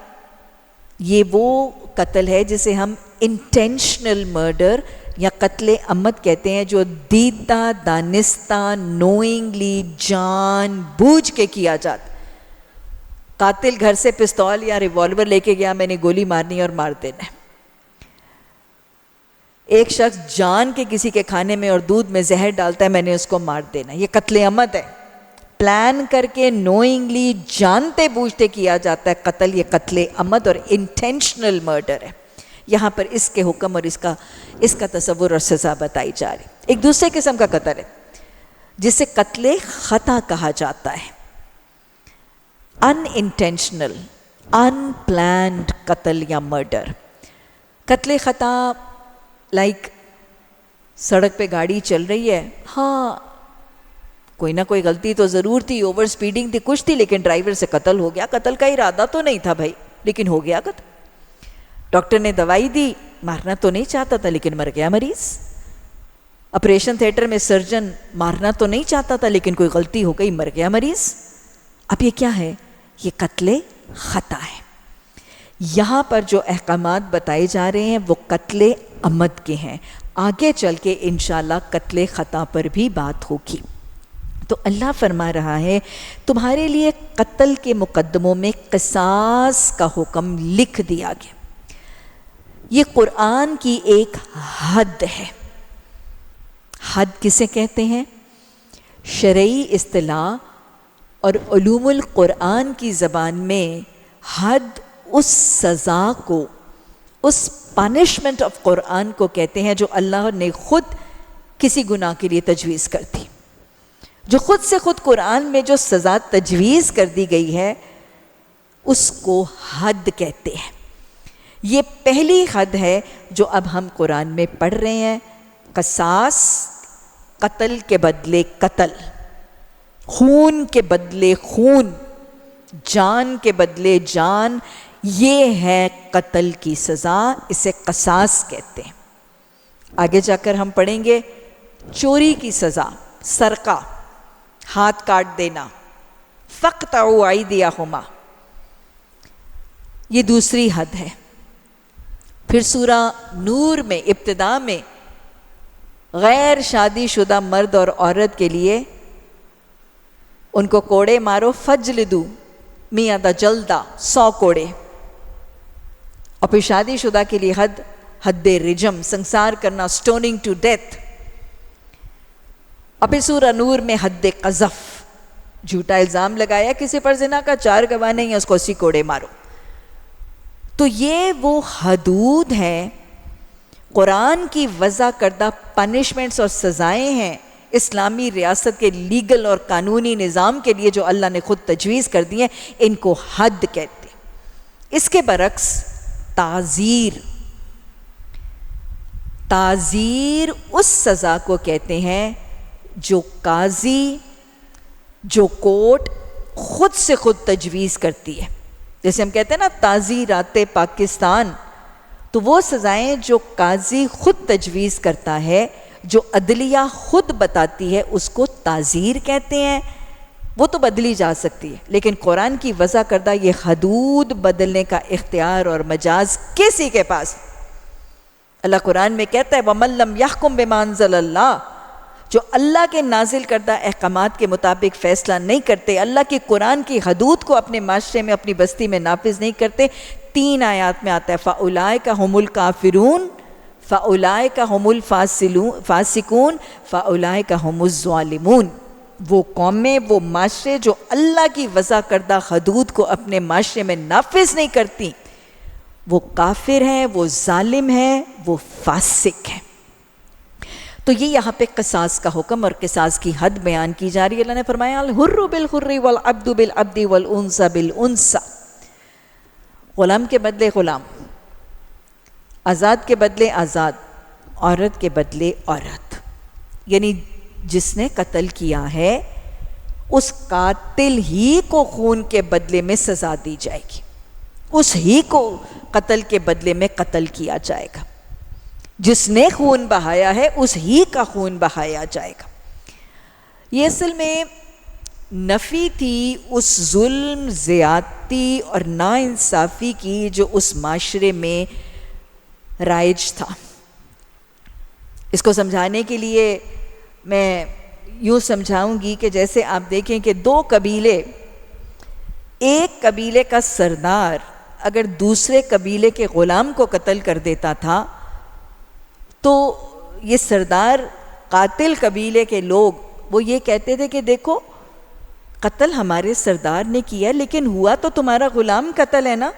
یہ وہ قتل ہے جسے ہم انٹینشنل مرڈر یا قتل عمد کہتے ہیں, جو دیدہ دانستہ نوئنگلی جان بوجھ کے کیا جاتا. قاتل گھر سے پستول یا ریوالور لے کے گیا, میں نے گولی مارنی اور مار دینا ہے. ایک شخص جان کے کسی کے کھانے میں اور دودھ میں زہر ڈالتا ہے, میں نے اس کو مار دینا. یہ قتل عمد ہے. پلان کر کے نوئنگلی جانتے بوجھتے کیا جاتا ہے قتل، یہ قتل عمد اور انٹینشنل مرڈر ہے. یہاں پر اس کے حکم اور اس کا تصور اور سزا بتائی جا رہی. ایک دوسرے قسم کا قتل ہے جسے قتل خطا کہا جاتا ہے. ان انٹینشنل، ان پلانڈ قتل یا مرڈر. قتل خطا لائک سڑک پہ گاڑی چل رہی ہے، ہاں کوئی نہ کوئی غلطی تو ضرور تھی، اوور سپیڈنگ تھی، کچھ تھی، لیکن ڈرائیور سے قتل ہو گیا. قتل کا ارادہ تو نہیں تھا بھائی، لیکن ہو گیا قتل. ڈاکٹر نے دوائی دی، مارنا تو نہیں چاہتا تھا لیکن مر گیا مریض. آپریشن تھیٹر میں سرجن مارنا تو نہیں چاہتا تھا لیکن کوئی غلطی ہو گئی، مر گیا مریض. اب یہ کیا ہے؟ یہ قتل خطا ہے. یہاں پر جو احکامات بتائے جا رہے ہیں وہ قتل عمد کے ہیں. آگے چل کے انشاءاللہ قتل خطا پر بھی بات ہوگی. تو اللہ فرما رہا ہے تمہارے لیے قتل کے مقدموں میں قصاص کا حکم لکھ دیا گیا. یہ قرآن کی ایک حد ہے. حد کسے کہتے ہیں؟ شرعی اصطلاح اور علوم القرآن کی زبان میں حد اس سزا کو، اس پنشمنٹ آف قرآن کو کہتے ہیں جو اللہ نے خود کسی گناہ کے لیے تجویز کر دی. جو خود سے خود قرآن میں جو سزا تجویز کر دی گئی ہے اس کو حد کہتے ہیں. یہ پہلی حد ہے جو اب ہم قرآن میں پڑھ رہے ہیں. قصاص، قتل کے بدلے قتل، خون کے بدلے خون، جان کے بدلے جان، یہ ہے قتل کی سزا. اسے قصاص کہتے ہیں. آگے جا کر ہم پڑھیں گے چوری کی سزا، سرقہ، ہاتھ کاٹ دینا، فَاقْطَعُوا أَيْدِيَهُمَا، یہ دوسری حد ہے. پھر سورہ نور میں ابتدا میں غیر شادی شدہ مرد اور عورت کے لیے ان کو کوڑے مارو، فجلدو میاں جلدہ، 100 کوڑے. اور پھر شادی شدہ کے لیے حد رجم، سنسار کرنا، سٹوننگ ٹو ڈیتھ. اور پھر سورہ نور میں حد قذف، جھوٹا الزام لگایا کسی پر زنا کا، 4 گواہ نہیں ہیں، اس کو 80 کوڑے مارو. تو یہ وہ حدود ہیں، قرآن کی وضع کردہ پنشمنٹس اور سزائیں ہیں اسلامی ریاست کے لیگل اور قانونی نظام کے لیے جو اللہ نے خود تجویز کر دی ہیں. ان کو حد کہتے ہیں. اس کے برعکس تعزیر، تعزیر اس سزا کو کہتے ہیں جو قاضی، جو کورٹ خود سے خود تجویز کرتی ہے. جیسے ہم کہتے ہیں نا تعزیرات پاکستان، تو وہ سزائیں جو قاضی خود تجویز کرتا ہے، جو عدلیہ خود بتاتی ہے، اس کو تعزیر کہتے ہیں. وہ تو بدلی جا سکتی ہے، لیکن قرآن کی وضع کردہ یہ حدود بدلنے کا اختیار اور مجاز کسی کے پاس. اللہ قرآن میں کہتا ہے وَمَن لَّمْ يَحْكُم بِمَا أَنزَلَ اللَّهُ، جو اللہ کے نازل کردہ احکامات کے مطابق فیصلہ نہیں کرتے، اللہ کی قرآن کی حدود کو اپنے معاشرے میں، اپنی بستی میں نافذ نہیں کرتے. 3 آیات میں آتا ہے فَأُولَٰئِكَ هُمُ الْكَافِرُونَ، فَأُولَٰئِكَ هُمُ الْفَاسِقُونَ، فَأُولَٰئِكَ هُمُ الظَّالِمُونَ. وہ قومیں، وہ معاشرے جو اللہ کی وضع کردہ حدود کو اپنے معاشرے میں نافذ نہیں کرتی، وہ کافر ہیں، وہ ظالم ہیں، وہ فاسق ہیں. تو یہ یہاں پہ قصاص کا حکم اور قصاص کی حد بیان کی جا رہی ہے. اللہ نے فرمایا الحر بالحر والعبد بالعبد والانثى بالانثى، غلام کے بدلے غلام، آزاد کے بدلے آزاد، عورت کے بدلے عورت. یعنی جس نے قتل کیا ہے اس قاتل ہی کو خون کے بدلے میں سزا دی جائے گی، اس ہی کو قتل کے بدلے میں قتل کیا جائے گا. جس نے خون بہایا ہے اس ہی کا خون بہایا جائے گا. یہ اصل میں نفی تھی اس ظلم، زیادتی اور ناانصافی کی جو اس معاشرے میں رائج تھا. اس کو سمجھانے کے لیے میں یوں سمجھاؤں گی کہ جیسے آپ دیکھیں کہ 2 قبیلے، ایک قبیلے کا سردار اگر دوسرے قبیلے کے غلام کو قتل کر دیتا تھا تو یہ سردار قاتل قبیلے کے لوگ وہ یہ کہتے تھے کہ دیکھو قتل ہمارے سردار نے کیا لیکن ہوا تو تمہارا غلام قتل ہے نا،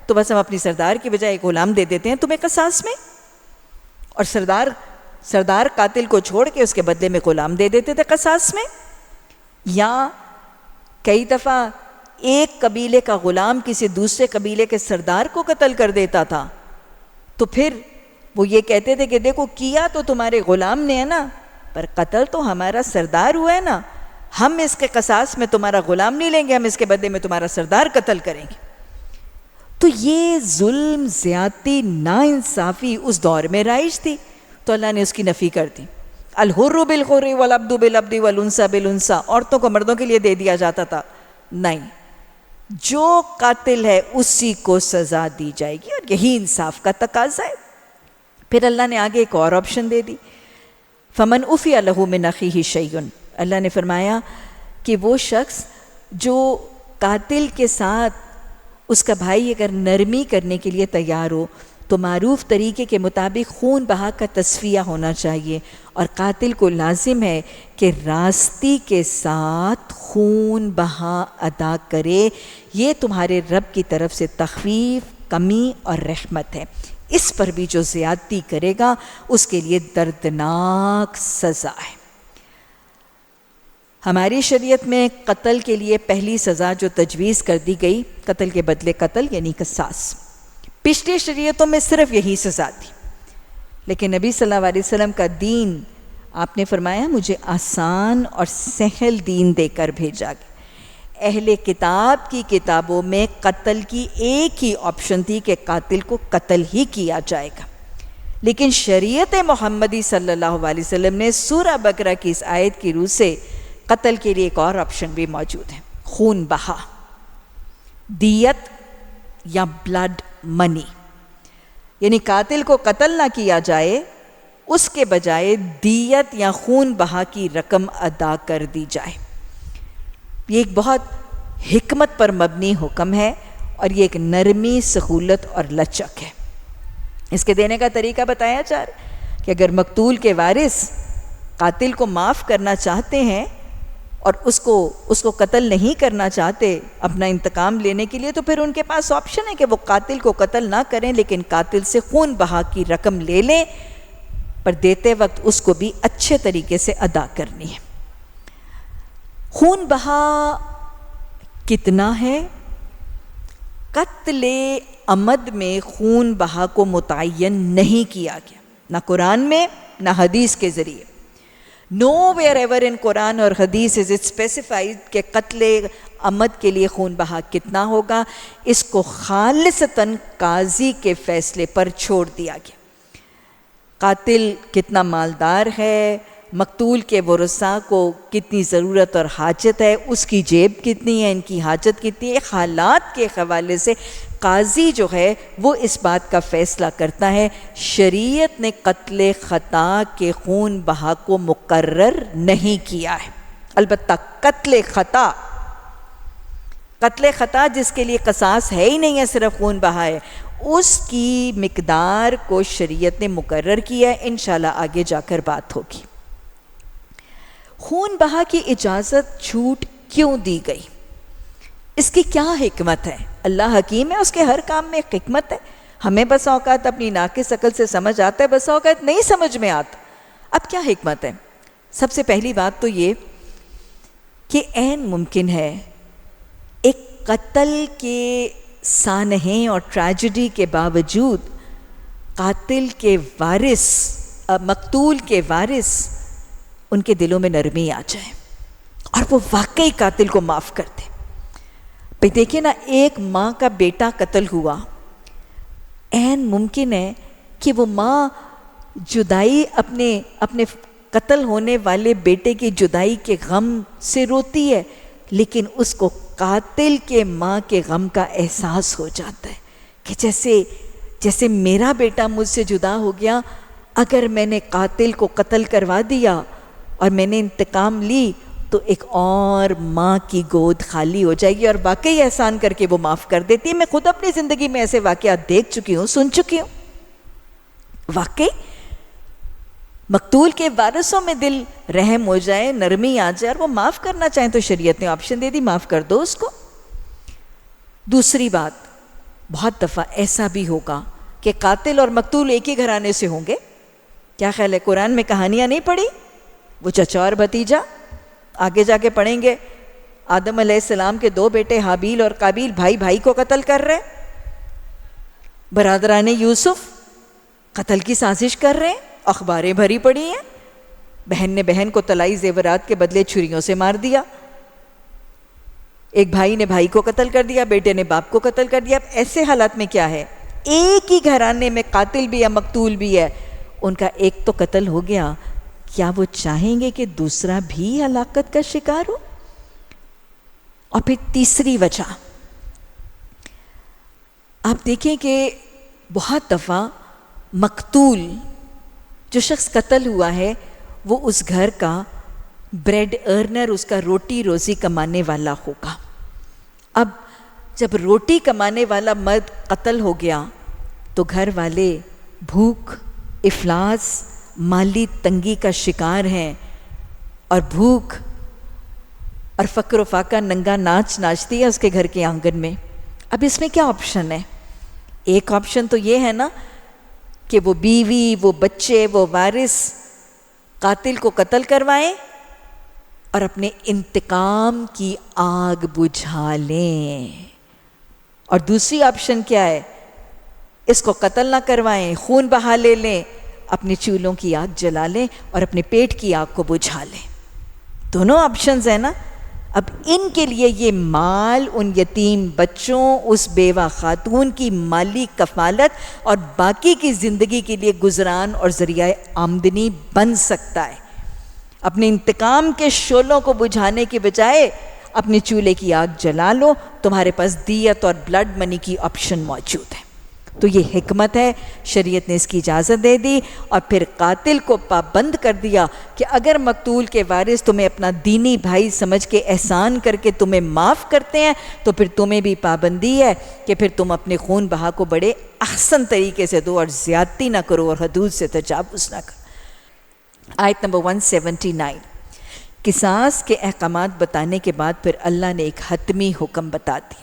تو بس ہم اپنی سردار کی بجائے ایک غلام دے دیتے ہیں تمہیں قصاص میں، اور سردار قاتل کو چھوڑ کے اس کے بدلے میں غلام دے دیتے تھے قصاص میں۔ یا کئی دفعہ ایک قبیلے کا غلام کسی دوسرے قبیلے کے سردار کو قتل کر دیتا تھا، تو پھر وہ یہ کہتے تھے کہ دیکھو کیا تو تمہارے غلام نے ہے نا، پر قتل تو ہمارا سردار ہوا ہے نا، ہم اس کے قصاص میں تمہارا غلام نہیں لیں گے، ہم اس کے بدلے میں تمہارا سردار قتل کریں گے۔ تو یہ ظلم، زیادتی، ناانصافی اس دور میں رائج تھی، تو اللہ نے اس کی نفی کر دی۔ الحر بالحر والعبد بالعبد والانثى بالانثى، عورتوں کو مردوں کے لیے دے دیا جاتا تھا، نہیں، جو قاتل ہے اسی کو سزا دی جائے گی، اور یہی انصاف کا تقاضا ہے۔ پھر اللہ نے آگے ایک اور آپشن دے دی، فمن عفی لہ من اخیہ شیء، اللہ نے فرمایا کہ وہ شخص جو قاتل کے ساتھ اس کا بھائی اگر نرمی کرنے کے لیے تیار ہو تو معروف طریقے کے مطابق خون بہا کا تصفیہ ہونا چاہیے، اور قاتل کو لازم ہے کہ راستی کے ساتھ خون بہا ادا کرے، یہ تمہارے رب کی طرف سے تخفیف، کمی اور رحمت ہے۔ اس پر بھی جو زیادتی کرے گا اس کے لیے دردناک سزا ہے۔ ہماری شریعت میں قتل کے لیے پہلی سزا جو تجویز کر دی گئی، قتل کے بدلے قتل یعنی قصاص۔ پچھلی شریعتوں میں صرف یہی سزا تھی، لیکن نبی صلی اللہ علیہ وسلم کا دین، آپ نے فرمایا مجھے آسان اور سہل دین دے کر بھیجا گیا۔ اہل کتاب کی کتابوں میں قتل کی ایک ہی آپشن تھی کہ قاتل کو قتل ہی کیا جائے گا، لیکن شریعت محمدی صلی اللہ علیہ وسلم نے سورہ بقرہ کی اس آیت کی روح سے قتل کے لیے ایک اور آپشن بھی موجود ہے، خون بہا، دیت یا بلڈ منی، یعنی قاتل کو قتل نہ کیا جائے، اس کے بجائے دیت یا خون بہا کی رقم ادا کر دی جائے۔ یہ ایک بہت حکمت پر مبنی حکم ہے، اور یہ ایک نرمی، سہولت اور لچک ہے۔ اس کے دینے کا طریقہ بتایا جا رہا ہے کہ اگر مقتول کے وارث قاتل کو معاف کرنا چاہتے ہیں اور اس کو قتل نہیں کرنا چاہتے اپنا انتقام لینے کے لیے، تو پھر ان کے پاس آپشن ہے کہ وہ قاتل کو قتل نہ کریں لیکن قاتل سے خون بہا کی رقم لے لیں، پر دیتے وقت اس کو بھی اچھے طریقے سے ادا کرنی ہے۔ خون بہا کتنا ہے؟ قتل عمد میں خون بہا کو متعین نہیں کیا گیا، نہ قرآن میں نہ حدیث کے ذریعے۔ Nowhere ever in Quran اور حدیث is it specified کہ قتل عمد کے لیے خون بہا کتنا ہوگا، اس کو خالصتاً قاضی کے فیصلے پر چھوڑ دیا گیا۔ قاتل کتنا مالدار ہے، مقتول کے ورثاء کو کتنی ضرورت اور حاجت ہے، اس کی جیب کتنی ہے، ان کی حاجت کتنی ہے، حالات کے حوالے سے قاضی جو ہے وہ اس بات کا فیصلہ کرتا ہے۔ شریعت نے قتل خطا کے خون بہا کو مقرر نہیں کیا ہے، البتہ قتل خطا جس کے لیے قصاص ہے ہی نہیں ہے، صرف خون بہا ہے، اس کی مقدار کو شریعت نے مقرر کیا ہے، انشاءاللہ آگے جا کر بات ہوگی۔ خون بہا کی اجازت چھوٹ کیوں دی گئی؟ اس کی کیا حکمت ہے؟ اللہ حکیم ہے، اس کے ہر کام میں حکمت ہے۔ ہمیں بس اوقات اپنی ناقص عقل سے سمجھ آتا ہے، بس اوقات نہیں سمجھ میں آتا۔ اب کیا حکمت ہے؟ سب سے پہلی بات تو یہ کہ عین ممکن ہے ایک قتل کے سانحے اور ٹریجڈی کے باوجود قاتل کے وارث، مقتول کے وارث، ان کے دلوں میں نرمی آ جائے اور وہ واقعی قاتل کو معاف کر دے۔ بھئی دیکھیں نا، ایک ماں کا بیٹا قتل ہوا، عین ممکن ہے کہ وہ ماں جدائی اپنے قتل ہونے والے بیٹے کی جدائی کے غم سے روتی ہے، لیکن اس کو قاتل کے ماں کے غم کا احساس ہو جاتا ہے کہ جیسے میرا بیٹا مجھ سے جدا ہو گیا، اگر میں نے قاتل کو قتل کروا دیا اور میں نے انتقام لی تو ایک اور ماں کی گود خالی ہو جائے گی، اور واقعی احسان کر کے وہ معاف کر دیتی ہے۔ میں خود اپنی زندگی میں ایسے واقعات دیکھ چکی ہوں، سن چکی ہوں۔ واقعی مقتول کے وارثوں میں دل رحم ہو جائے، نرمی آ جائے اور وہ معاف کرنا چاہیں تو شریعت نے آپشن دے دی، معاف کر دو اس کو۔ دوسری بات، بہت دفعہ ایسا بھی ہوگا کہ قاتل اور مقتول ایک ہی گھرانے سے ہوں گے۔ کیا خیال ہے، قرآن میں کہانیاں نہیں پڑھی؟ وہ چچا اور بھتیجا، آگے جا کے پڑھیں گے، آدم علیہ السلام کے 2 بیٹے حابیل اور قابیل بھائی بھائی کو قتل کر رہے، برادران یوسف قتل کی سازش کر رہے ہیں، اخباریں بھری پڑی ہیں، بہن نے بہن کو طلائی زیورات کے بدلے چھریوں سے مار دیا، ایک بھائی نے بھائی کو قتل کر دیا، بیٹے نے باپ کو قتل کر دیا۔ اب ایسے حالات میں کیا ہے، ایک ہی گھرانے میں قاتل بھی ہے مقتول بھی ہے، ان کا ایک تو قتل ہو گیا، کیا وہ چاہیں گے کہ دوسرا بھی ہلاکت کا شکار ہو؟ اور پھر تیسری وجہ، آپ دیکھیں کہ بہت دفعہ مقتول جو شخص قتل ہوا ہے وہ اس گھر کا بریڈ ارنر، اس کا روٹی روزی کمانے والا ہوگا۔ اب جب روٹی کمانے والا مرد قتل ہو گیا تو گھر والے بھوک، افلاس، مالی تنگی کا شکار ہیں، اور بھوک اور فقر و فاقہ ننگا ناچ ناچتی ہے اس کے گھر کے آنگن میں۔ اب اس میں کیا آپشن ہے؟ ایک آپشن تو یہ ہے نا کہ وہ بیوی، وہ بچے، وہ وارث قاتل کو قتل کروائیں اور اپنے انتقام کی آگ بجھا لیں، اور دوسری آپشن کیا ہے، اس کو قتل نہ کروائیں، خون بہا لے لیں، اپنے چولہوں کی آگ جلا لیں اور اپنے پیٹ کی آگ کو بجھا لیں۔ دونوں آپشنز ہیں نا۔ اب ان کے لیے یہ مال ان یتیم بچوں، اس بیوہ خاتون کی مالی کفالت اور باقی کی زندگی کے لیے گزران اور ذریعہ آمدنی بن سکتا ہے۔ اپنے انتقام کے شعلوں کو بجھانے کے بجائے اپنے چولہے کی آگ جلا لو، تمہارے پاس دیت اور بلڈ منی کی آپشن موجود ہے۔ تو یہ حکمت ہے، شریعت نے اس کی اجازت دے دی، اور پھر قاتل کو پابند کر دیا کہ اگر مقتول کے وارث تمہیں اپنا دینی بھائی سمجھ کے احسان کر کے تمہیں معاف کرتے ہیں تو پھر تمہیں بھی پابندی ہے کہ پھر تم اپنے خون بہا کو بڑے احسن طریقے سے دو اور زیادتی نہ کرو اور حدود سے تجاوز نہ کرو۔ آیت نمبر 179، قصاص کے احکامات بتانے کے بعد پھر اللہ نے ایک حتمی حکم بتا دیا،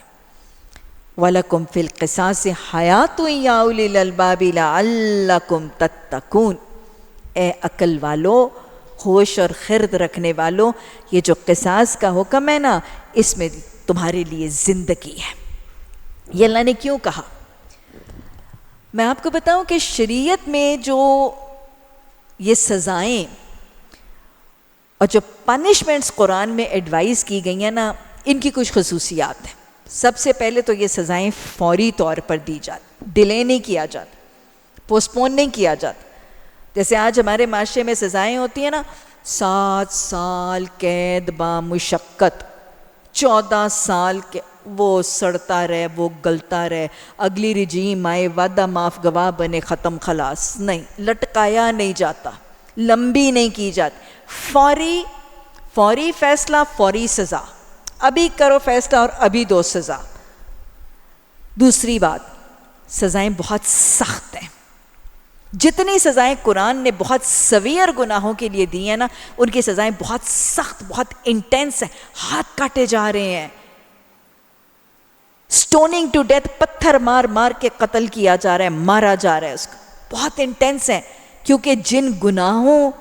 وَلَكُمْ فِي الْقِصَاصِ حَيَاةٌ يَا أُولِي الْأَلْبَابِ لَعَلَّكُمْ تَتَّقُونَ۔ اے عقل والو، ہوش اور خرد رکھنے والو، یہ جو قصاص کا حکم ہے نا، اس میں تمہارے لیے زندگی ہے۔ یہ اللہ نے کیوں کہا؟ میں آپ کو بتاؤں کہ شریعت میں جو یہ سزائیں اور جو پنشمنٹس قرآن میں ایڈوائز کی گئی ہیں نا، ان کی کچھ خصوصیات ہیں۔ سب سے پہلے تو یہ سزائیں فوری طور پر دی جاتی، ڈیلے نہیں کیا جاتا، پوسٹ پون نہیں کیا جاتا۔ جیسے آج ہمارے معاشرے میں سزائیں ہوتی ہیں نا، 7 سال قید بامشقت، 14 سال کے، وہ سڑتا رہے، وہ گلتا رہے، اگلی رجیم آئے، وعدہ معاف گواہ بنے، ختم خلاص۔ نہیں، لٹکایا نہیں جاتا، لمبی نہیں کی جاتی، فوری فیصلہ، فوری سزا، ابھی کرو فیصلہ اور ابھی دو سزا۔ دوسری بات، سزائیں بہت سخت ہیں۔ جتنی سزائیں قرآن نے بہت سویئر گناہوں کے لیے دی ہیں نا، ان کی سزائیں بہت سخت، بہت انٹینس ہیں۔ ہاتھ کاٹے جا رہے ہیں، سٹوننگ ٹو ڈیتھ، پتھر مار مار کے قتل کیا جا رہا ہے، مارا جا رہا ہے اس کو، بہت انٹینس ہیں، کیونکہ جن گناہوں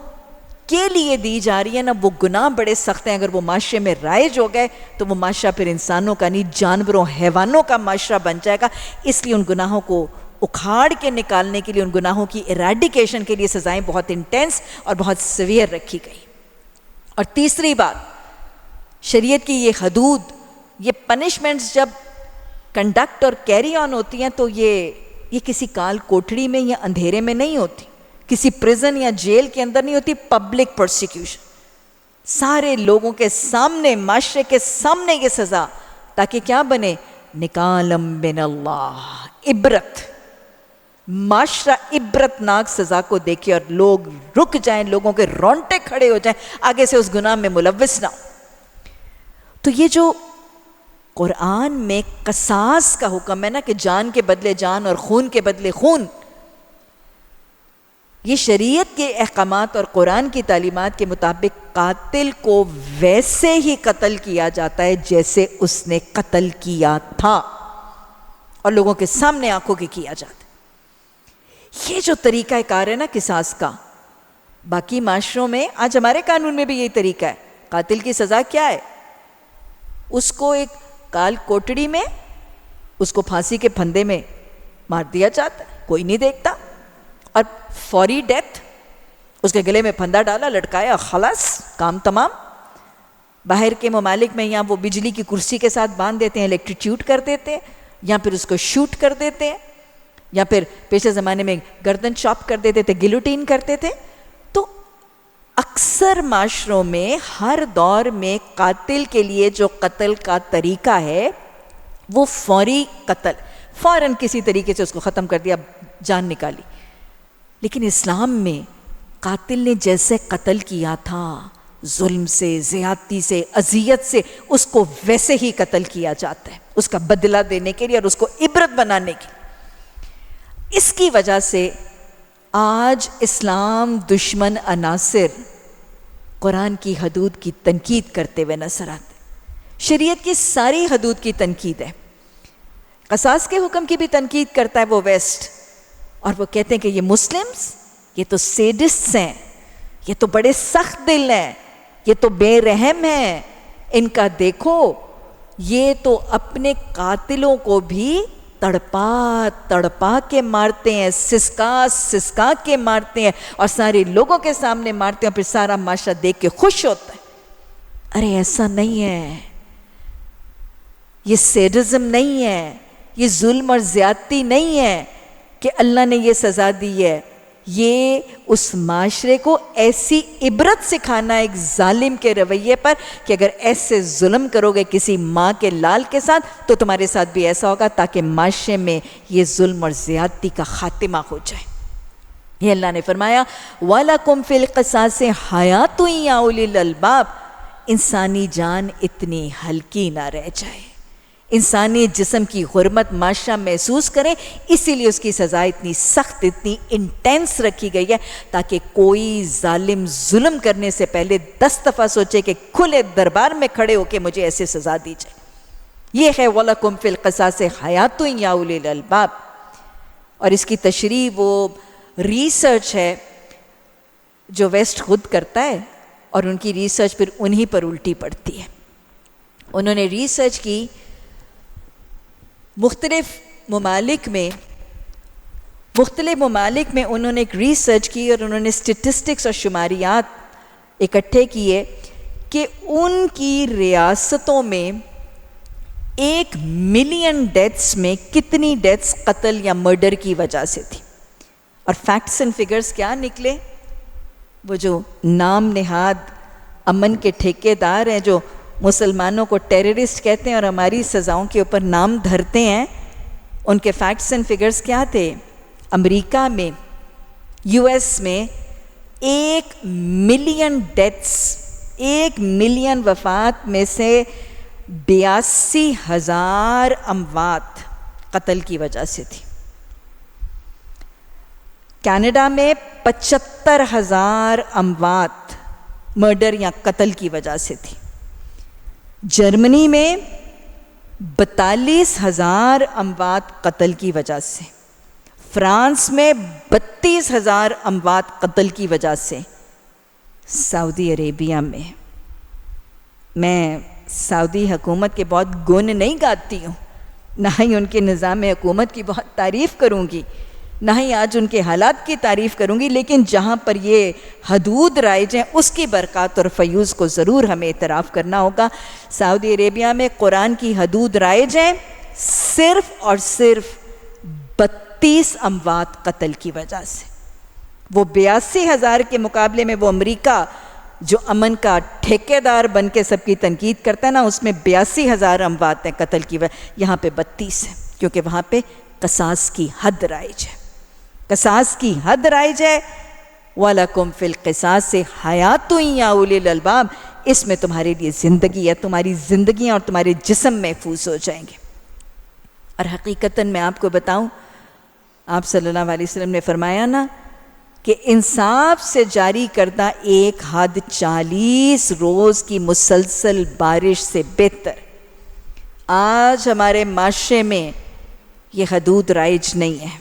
کے لیے دی جا رہی ہے نا، وہ گناہ بڑے سخت ہیں۔ اگر وہ معاشرے میں رائج ہو گئے تو وہ معاشرہ پھر انسانوں کا نہیں، جانوروں، حیوانوں کا معاشرہ بن جائے گا۔ اس لیے ان گناہوں کو اکھاڑ کے نکالنے کے لیے، ان گناہوں کی ایریڈیکیشن کے لیے سزائیں بہت انٹینس اور بہت سویئر رکھی گئی۔ اور تیسری بات، شریعت کی یہ حدود، یہ پنشمنٹس جب کنڈکٹ اور کیری آن ہوتی ہیں تو یہ کسی کال کوٹڑی میں یا اندھیرے میں نہیں ہوتی، کسی پریزن یا جیل کے اندر نہیں ہوتی، پبلک پرسیکیوشن، سارے لوگوں کے سامنے، معاشرے کے سامنے یہ سزا، تاکہ کیا بنے؟ نکالم من اللہ، عبرت، معاشرہ عبرت ناک سزا کو دیکھے اور لوگ رک جائیں، لوگوں کے رونٹے کھڑے ہو جائیں، آگے سے اس گناہ میں ملوث نہ ہو۔ تو یہ جو قرآن میں قصاص کا حکم ہے نا، کہ جان کے بدلے جان اور خون کے بدلے خون، یہ شریعت کے احکامات اور قرآن کی تعلیمات کے مطابق قاتل کو ویسے ہی قتل کیا جاتا ہے جیسے اس نے قتل کیا تھا، اور لوگوں کے سامنے آنکھوں کے کیا جاتا ہے۔ یہ جو طریقہ کار ہے نا قصاص کا، باقی معاشروں میں، آج ہمارے قانون میں بھی یہی طریقہ ہے۔ قاتل کی سزا کیا ہے؟ اس کو ایک کال کوٹڑی میں، اس کو پھانسی کے پھندے میں مار دیا جاتا ہے، کوئی نہیں دیکھتا، اور فوری ڈیتھ، اس کے گلے میں پھندا ڈالا، لٹکایا، خلاص، کام تمام۔ باہر کے ممالک میں یہاں وہ بجلی کی کرسی کے ساتھ باندھ دیتے ہیں، الیکٹریچیوٹ کر دیتے ہیں، یا پھر اس کو شوٹ کر دیتے ہیں، یا پھر پچھلے زمانے میں گردن چاپ کر دیتے تھے، گلوٹین کرتے تھے۔ تو اکثر معاشروں میں ہر دور میں قاتل کے لیے جو قتل کا طریقہ ہے وہ فوری قتل، فوراً کسی طریقے سے اس کو ختم کر دیا، جان نکالی۔ لیکن اسلام میں قاتل نے جیسے قتل کیا تھا، ظلم سے، زیادتی سے، اذیت سے، اس کو ویسے ہی قتل کیا جاتا ہے، اس کا بدلہ دینے کے لیے اور اس کو عبرت بنانے کے لیے۔ اس کی وجہ سے آج اسلام دشمن عناصر قرآن کی حدود کی تنقید کرتے ہوئے نظر آتے ہیں۔ شریعت کی ساری حدود کی تنقید ہے، قصاص کے حکم کی بھی تنقید کرتا ہے وہ ویسٹ، اور وہ کہتے ہیں کہ یہ مسلمز، یہ تو سیڈسٹس ہیں، یہ تو بڑے سخت دل ہیں، یہ تو بے رحم ہیں، ان کا دیکھو، یہ تو اپنے قاتلوں کو بھی تڑپا تڑپا کے مارتے ہیں، سسکا سسکا کے مارتے ہیں، اور سارے لوگوں کے سامنے مارتے ہیں، اور پھر سارا معاشرہ دیکھ کے خوش ہوتا ہے۔ ارے ایسا نہیں ہے، یہ سیڈزم نہیں ہے، یہ ظلم اور زیادتی نہیں ہے کہ اللہ نے یہ سزا دی ہے، یہ اس معاشرے کو ایسی عبرت سکھانا ایک ظالم کے رویے پر کہ اگر ایسے ظلم کرو گے کسی ماں کے لال کے ساتھ تو تمہارے ساتھ بھی ایسا ہوگا، تاکہ معاشرے میں یہ ظلم اور زیادتی کا خاتمہ ہو جائے۔ یہ اللہ نے فرمایا وَلَكُمْ فِي الْقِصَاصِ حَيَاةٌ يَا أُولِي الْأَلْبَابِ، انسانی جان اتنی ہلکی نہ رہ جائے، انسانی جسم کی حرمت معاشرہ محسوس کرے، اسی لیے اس کی سزا اتنی سخت، اتنی انٹینس رکھی گئی ہے، تاکہ کوئی ظالم ظلم کرنے سے پہلے 10 دفعہ سوچے کہ کھلے دربار میں کھڑے ہو کے مجھے ایسے سزا دی جائے۔ یہ ہے وَلَكُمْ فِي الْقِصَاصِ حَيَاةٌ يَا أُولِي الْأَلْبَابِ۔ اور اس کی تشریح وہ ریسرچ ہے جو ویسٹ خود کرتا ہے، اور ان کی ریسرچ پھر انہی پر الٹی پڑتی ہے۔ انہوں نے ریسرچ کی مختلف ممالک میں انہوں نے ایک ریسرچ کی، اور انہوں نے سٹیٹسٹکس اور شماریات اکٹھے کیے کہ ان کی ریاستوں میں 1 ملین ڈیتھس میں کتنی ڈیتھس قتل یا مرڈر کی وجہ سے تھی۔ اور فیکٹس اینڈ فگرز کیا نکلے؟ وہ جو نام نہاد امن کے ٹھیکیدار ہیں، جو مسلمانوں کو ٹیررسٹ کہتے ہیں اور ہماری سزاؤں کے اوپر نام دھرتے ہیں، ان کے فیکٹس اینڈ فگرز کیا تھے؟ امریکہ میں، یو ایس میں 1 ملین ڈیتھس، 1 ملین وفات میں سے 82,000 اموات قتل کی وجہ سے تھی۔ کینیڈا میں 75,000 اموات مرڈر یا قتل کی وجہ سے تھی۔ جرمنی میں 42,000 اموات قتل کی وجہ سے، فرانس میں 32,000 اموات قتل کی وجہ سے، سعودی عربیہ میں سعودی حکومت کے بہت گن نہیں گاتی ہوں، نہ ہی ان کے نظام حکومت کی بہت تعریف کروں گی، نہ ہی آج ان کے حالات کی تعریف کروں گی، لیکن جہاں پر یہ حدود رائج ہیں اس کی برکات اور فیوز کو ضرور ہمیں اعتراف کرنا ہوگا۔ سعودی عربیہ میں قرآن کی حدود رائج ہیں صرف اور صرف 32 اموات قتل کی وجہ سے۔ وہ 82,000 کے مقابلے میں وہ امریکہ جو امن کا ٹھیکیدار بن کے سب کی تنقید کرتا ہے نا، اس میں 82,000 اموات ہیں قتل کی وجہ، یہاں پہ 32 ہیں، کیونکہ وہاں پہ قصاص کی حد رائج ہے، قصاص کی حد رائج ہے۔ وَلَكُمْ فِي الْقِصَاصِ حَيَاةٌ يَا أُولِي الْأَلْبَابِ، اس میں تمہارے لیے زندگی ہے، تمہاری زندگیاں اور تمہارے جسم محفوظ ہو جائیں گے۔ اور حقیقتاً میں آپ کو بتاؤں، آپ صلی اللہ علیہ وسلم نے فرمایا نا کہ انصاف سے جاری کردہ ایک حد 40 روز کی مسلسل بارش سے بہتر۔ آج ہمارے معاشرے میں یہ حدود رائج نہیں ہے،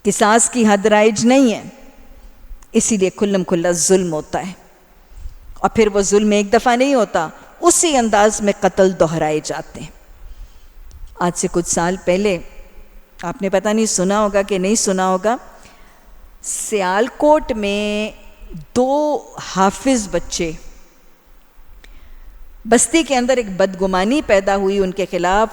قصاص کی حد رائج نہیں ہے، اسی لیے کھلم کھلا ظلم ہوتا ہے، اور پھر وہ ظلم ایک دفعہ نہیں ہوتا، اسی انداز میں قتل دہرائے جاتے ہیں۔ آج سے کچھ سال پہلے آپ نے پتہ نہیں سنا ہوگا کہ نہیں سنا ہوگا، سیالکوٹ میں 2 حافظ بچے، بستی کے اندر ایک بدگمانی پیدا ہوئی ان کے خلاف،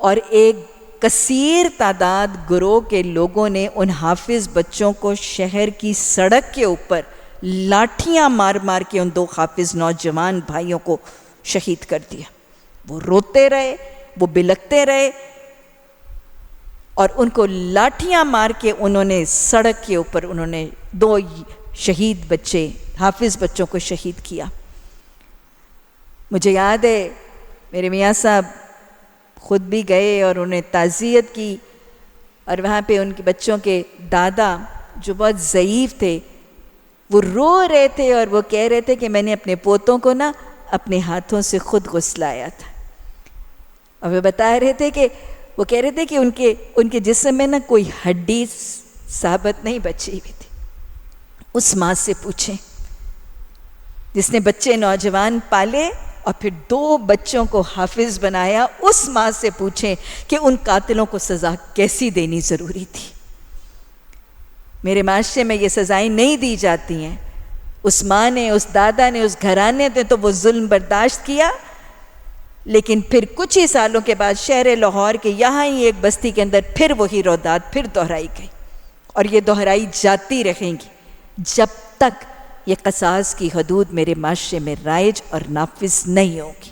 اور ایک کثیر تعداد گروہ کے لوگوں نے ان حافظ بچوں کو شہر کی سڑک کے اوپر لاٹھیاں مار مار کے ان 2 حافظ نوجوان بھائیوں کو شہید کر دیا۔ وہ روتے رہے، وہ بلکتے رہے، اور ان کو لاٹھیاں مار کے انہوں نے سڑک کے اوپر انہوں نے 2 شہید بچے، حافظ بچوں کو شہید کیا۔ مجھے یاد ہے میرے میاں صاحب خود بھی گئے اور انہیں تعزیت کی، اور وہاں پہ ان کے بچوں کے دادا جو بہت ضعیف تھے وہ رو رہے تھے، اور وہ کہہ رہے تھے کہ میں نے اپنے پوتوں کو نا اپنے ہاتھوں سے خود غسلایا تھا، اور وہ بتا رہے تھے کہ وہ کہہ رہے تھے کہ ان کے جسم میں نا کوئی ہڈی ثابت نہیں بچی ہوئی تھی۔ اس ماں سے پوچھیں جس نے بچے نوجوان پالے اور پھر 2 بچوں کو حافظ بنایا، اس ماں سے پوچھیں کہ ان قاتلوں کو سزا کیسی دینی ضروری تھی۔ میرے معاشرے میں یہ سزائیں نہیں دی جاتی ہیں۔ اس ماں نے، اس دادا نے، اس گھرانے نے تو وہ ظلم برداشت کیا، لیکن پھر کچھ ہی سالوں کے بعد شہر لاہور کے یہاں ہی ایک بستی کے اندر پھر وہی رودات پھر دہرائی گئی، اور یہ دہرائی جاتی رہیں گی جب تک یہ قصاص کی حدود میرے معاشرے میں رائج اور نافذ نہیں ہوگی۔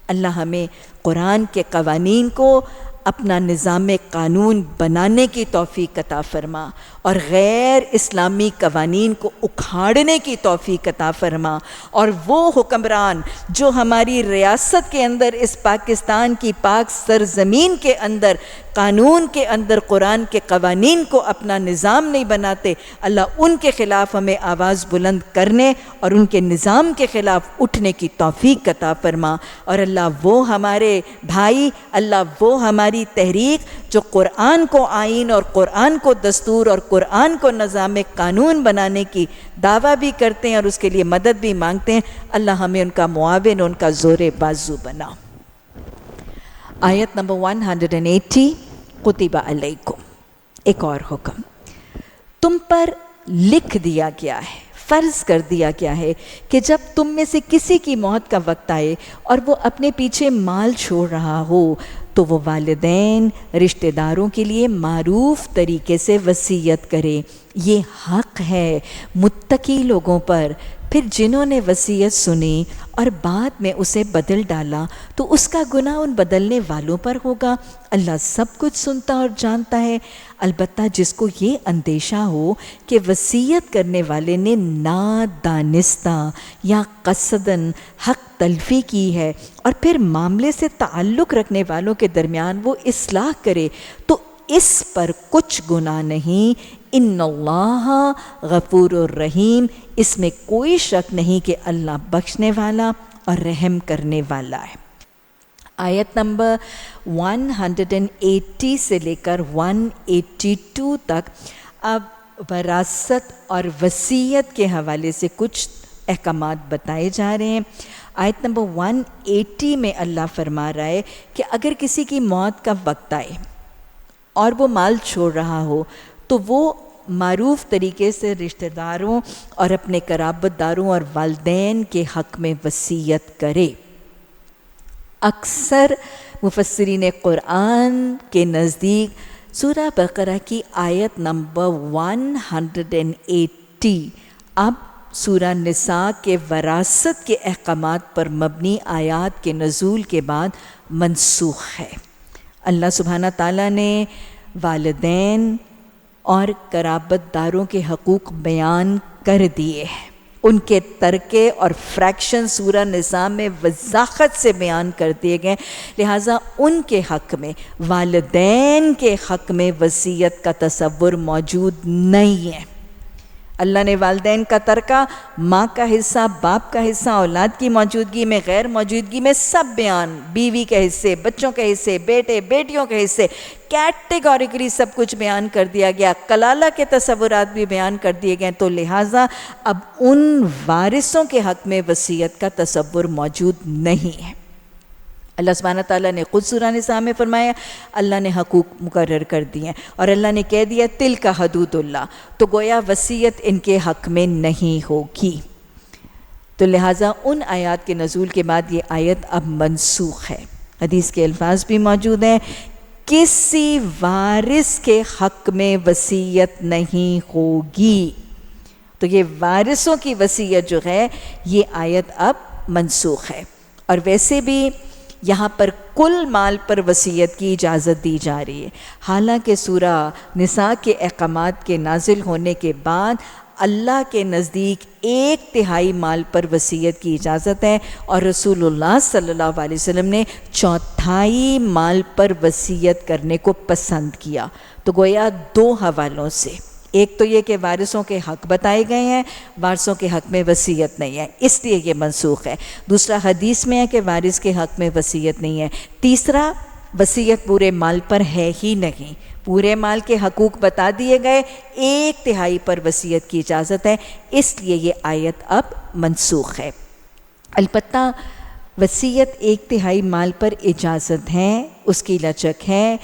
اللہ ہمیں قرآن کے قوانین کو اپنا نظام قانون بنانے کی توفیق عطا فرما، اور غیر اسلامی قوانین کو اکھاڑنے کی توفیق عطا فرما، اور وہ حکمران جو ہماری ریاست کے اندر، اس پاکستان کی پاک سرزمین کے اندر، قانون کے اندر قرآن کے قوانین کو اپنا نظام نہیں بناتے، اللہ ان کے خلاف ہمیں آواز بلند کرنے اور ان کے نظام کے خلاف اٹھنے کی توفیق عطا فرما، اور اللہ وہ ہمارے بھائی، اللہ وہ ہماری تحریک جو قرآن کو آئین اور قرآن کو دستور اور قرآن کو نظام قانون بنانے کی دعویٰ بھی کرتے ہیں اور اس کے لیے مدد بھی مانگتے ہیں، اللہ ہمیں ان کا معاون، ان کا زور بازو بنا۔ آیت نمبر 180، کتب علیکم، ایک اور حکم تم پر لکھ دیا گیا ہے، فرض کر دیا گیا ہے کہ جب تم میں سے کسی کی موت کا وقت آئے اور وہ اپنے پیچھے مال چھوڑ رہا ہو تو وہ والدین، رشتہ داروں کے لیے معروف طریقے سے وصیت کرے، یہ حق ہے متقی لوگوں پر۔ پھر جنہوں نے وصیت سنی اور بعد میں اسے بدل ڈالا تو اس کا گناہ ان بدلنے والوں پر ہوگا، اللہ سب کچھ سنتا اور جانتا ہے۔ البتہ جس کو یہ اندیشہ ہو کہ وصیت کرنے والے نے نادانستہ یا قصداً حق تلفی کی ہے اور پھر معاملے سے تعلق رکھنے والوں کے درمیان وہ اصلاح کرے تو اس پر کچھ گناہ نہیں، ان اللہ غفور الرحیم، اس میں کوئی شک نہیں کہ اللہ بخشنے والا اور رحم کرنے والا ہے۔ آیت نمبر 180 سے لے کر 182 تک اب وراثت اور وصیت کے حوالے سے کچھ احکامات بتائے جا رہے ہیں۔ آیت نمبر 180 میں اللہ فرما رہا ہے کہ اگر کسی کی موت کا وقت آئے اور وہ مال چھوڑ رہا ہو تو وہ معروف طریقے سے رشتہ داروں اور اپنے قرابت داروں اور والدین کے حق میں وصیت کرے۔ اکثر مفسرین قرآن کے نزدیک سورہ بقرہ کی آیت نمبر 180 اب سورہ نساء کے وراثت کے احکامات پر مبنی آیات کے نزول کے بعد منسوخ ہے۔ اللہ سبحانہ تعالیٰ نے والدین اور قرابت داروں کے حقوق بیان کر دیے ہیں، ان کے ترکے اور فریکشن سورہ نساء میں وضاحت سے بیان کر دیے گئے، لہٰذا ان کے حق میں، والدین کے حق میں وصیت کا تصور موجود نہیں ہے۔ اللہ نے والدین کا ترکہ، ماں کا حصہ، باپ کا حصہ، اولاد کی موجودگی میں، غیر موجودگی میں، سب بیان، بیوی کے حصے، بچوں کے حصے، بیٹے بیٹیوں کے حصے، کیٹیگوریکلی سب کچھ بیان کر دیا گیا، کلالہ کے تصورات بھی بیان کر دیے گئے. تو لہٰذا اب ان وارثوں کے حق میں وصیت کا تصور موجود نہیں ہے. اللہ سبحانہ تعالیٰ نے خود سورہ نساء میں فرمایا اللہ نے حقوق مقرر کر دی ہیں اور اللہ نے کہہ دیا تلک حدود اللہ، تو گویا وصیت ان کے حق میں نہیں ہوگی. تو لہٰذا ان آیات کے نزول کے بعد یہ آیت اب منسوخ ہے. حدیث کے الفاظ بھی موجود ہیں، کسی وارث کے حق میں وصیت نہیں ہوگی. تو یہ وارثوں کی وصیت جو ہے یہ آیت اب منسوخ ہے. اور ویسے بھی یہاں پر کل مال پر وصیت کی اجازت دی جا رہی ہے، حالانکہ سورہ نساء کے احکامات کے نازل ہونے کے بعد اللہ کے نزدیک 1/3 مال پر وصیت کی اجازت ہے، اور رسول اللہ صلی اللہ علیہ وسلم نے 1/4 مال پر وصیت کرنے کو پسند کیا. تو گویا 2 حوالوں سے، ایک تو یہ کہ وارثوں کے حق بتائے گئے ہیں، وارثوں کے حق میں وصیت نہیں ہے اس لیے یہ منسوخ ہے. دوسرا حدیث میں ہے کہ وارث کے حق میں وصیت نہیں ہے. تیسرا وصیت پورے مال پر ہے ہی نہیں، پورے مال کے حقوق بتا دیے گئے، 1/3 پر وصیت کی اجازت ہے، اس لیے یہ آیت اب منسوخ ہے. البتہ وصیت 1/3 مال پر اجازت ہے، اس کی لچک ہے.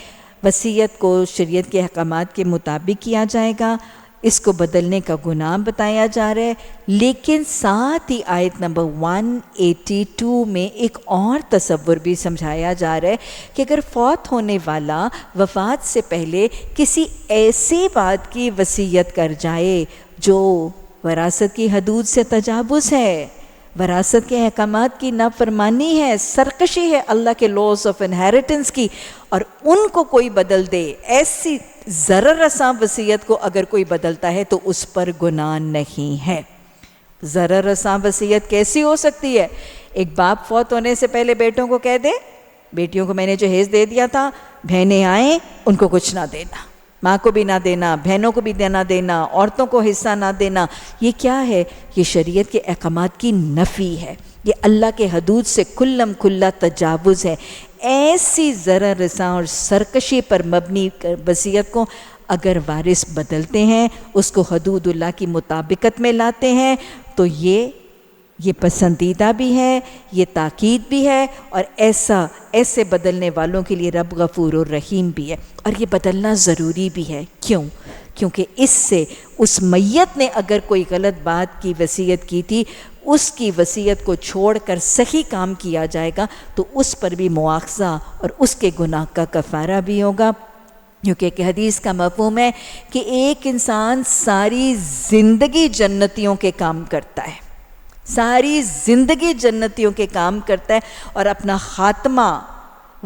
وصیت کو شریعت کے احکامات کے مطابق کیا جائے گا، اس کو بدلنے کا گناہ بتایا جا رہا ہے. لیکن ساتھ ہی آیت نمبر 182 میں ایک اور تصور بھی سمجھایا جا رہا ہے کہ اگر فوت ہونے والا وفات سے پہلے کسی ایسی بات کی وصیت کر جائے جو وراثت کی حدود سے تجاوز ہے، وراثت کے احکامات کی نافرمانی ہے، سرکشی ہے اللہ کے لاز آف انہیریٹنس کی، اور ان کو کوئی بدل دے، ایسی ضرر رساں وصیت کو اگر کوئی بدلتا ہے تو اس پر گناہ نہیں ہے. ضرر رساں وصیت کیسی ہو سکتی ہے؟ ایک باپ فوت ہونے سے پہلے بیٹوں کو کہہ دے بیٹیوں کو میں نے جہیز دے دیا تھا، بہنیں آئیں ان کو کچھ نہ دینا، ماں کو بھی نہ دینا، بہنوں کو بھی نہ دینا، عورتوں کو حصہ نہ دینا. یہ کیا ہے؟ یہ شریعت کے احکامات کی نفی ہے، یہ اللہ کے حدود سے کھلم کھلا تجاوز ہے. ایسی ضرر رساں اور سرکشی پر مبنی وصیت کو اگر وارث بدلتے ہیں، اس کو حدود اللہ کی مطابقت میں لاتے ہیں، تو یہ پسندیدہ بھی ہے، یہ تاکید بھی ہے، اور ایسے بدلنے والوں کے لیے رب غفور الرحیم بھی ہے. اور یہ بدلنا ضروری بھی ہے. کیوں؟ کیونکہ اس سے اس میت نے اگر کوئی غلط بات کی وصیت کی تھی، اس کی وصیت کو چھوڑ کر صحیح کام کیا جائے گا تو اس پر بھی مواخذہ اور اس کے گناہ کا کفارہ بھی ہوگا. کیونکہ ایک حدیث کا مفہوم ہے کہ ایک انسان ساری زندگی جنتیوں کے کام کرتا ہے، ساری زندگی جنتیوں کے کام کرتا ہے، اور اپنا خاتمہ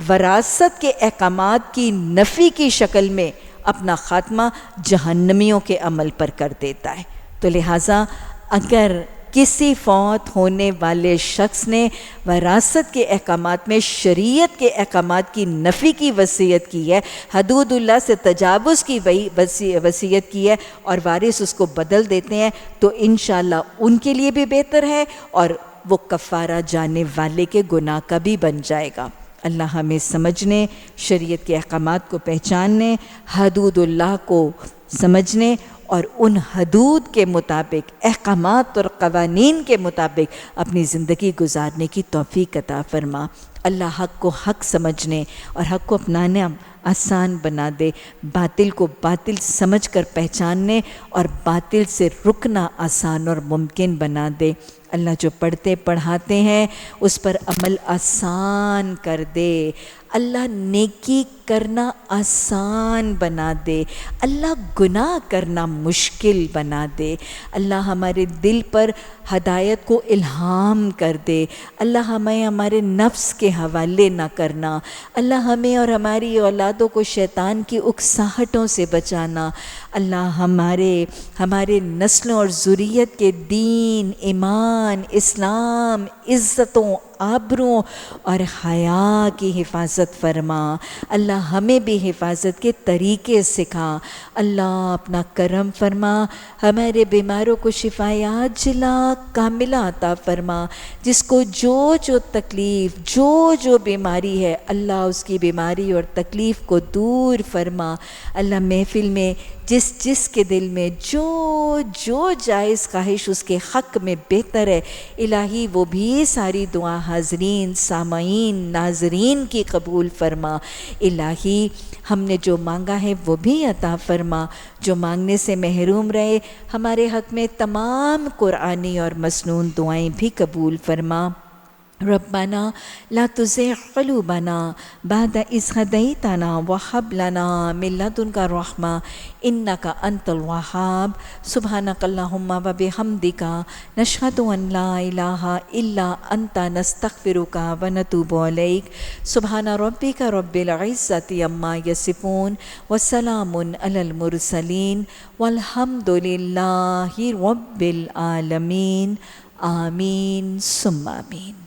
وراثت کے احکامات کی نفی کی شکل میں اپنا خاتمہ جہنمیوں کے عمل پر کر دیتا ہے. تو لہٰذا اگر کسی فوت ہونے والے شخص نے وراثت کے احکامات میں شریعت کے احکامات کی نفی کی وصیت کی ہے، حدود اللہ سے تجاوز کی وصیت کی ہے، اور وارث اس کو بدل دیتے ہیں، تو انشاءاللہ ان کے لیے بھی بہتر ہے اور وہ کفارہ جانے والے کے گناہ کا بھی بن جائے گا. اللہ ہمیں سمجھنے، شریعت کے احکامات کو پہچاننے، حدود اللہ کو سمجھنے اور ان حدود کے مطابق، احکامات اور قوانین کے مطابق اپنی زندگی گزارنے کی توفیق عطا فرما. اللہ حق کو حق سمجھنے اور حق کو اپنانا آسان بنا دے، باطل کو باطل سمجھ کر پہچاننے اور باطل سے رکنا آسان اور ممکن بنا دے. اللہ جو پڑھتے پڑھاتے ہیں اس پر عمل آسان کر دے، اللہ نیکی کرنا آسان بنا دے، اللہ گناہ کرنا مشکل بنا دے، اللہ ہمارے دل پر ہدایت کو الہام کر دے، اللہ ہمیں ہمارے نفس کے حوالے نہ کرنا، اللہ ہمیں اور ہماری اولادوں کو شیطان کی اکساہٹوں سے بچانا، اللہ ہمارے نسلوں اور ذریت کے دین، ایمان، اسلام، عزتوں، آبروں اور حیا کی حفاظت فرما۔ اللہ ہمیں بھی حفاظت کے طریقے سکھا۔ اللہ اپنا کرم فرما، ہمارے بیماروں کو شفائے عاجلہ کاملہ عطا فرما۔ جس کو جو تکلیف جو بیماری ہے، اللہ اس کی بیماری اور تکلیف کو دور فرما۔ اللہ محفل میں جس کے دل میں جو جائز خواہش اس کے حق میں بہتر ہے، الہی وہ بھی ساری دعا حاضرین، سامعین، ناظرین کی قبول فرما۔ الہی ہم نے جو مانگا ہے وہ بھی عطا فرما، جو مانگنے سے محروم رہے ہمارے حق میں تمام قرآنی اور مسنون دعائیں بھی قبول فرما۔ ربنا لا تزغ قلوبنا بعد إذ هديتنا وهب لنا من لدنك رحمة إنك أنت الوهاب۔ سبحانك اللهم وبحمدك نشهد أن لا إله إلا أنت نستغفرك ونتوب إليك۔ سبحان ربك رب العزة عما يصفون وسلام على المرسلين والحمد لله رب العالمين۔ آمین ثم آمین۔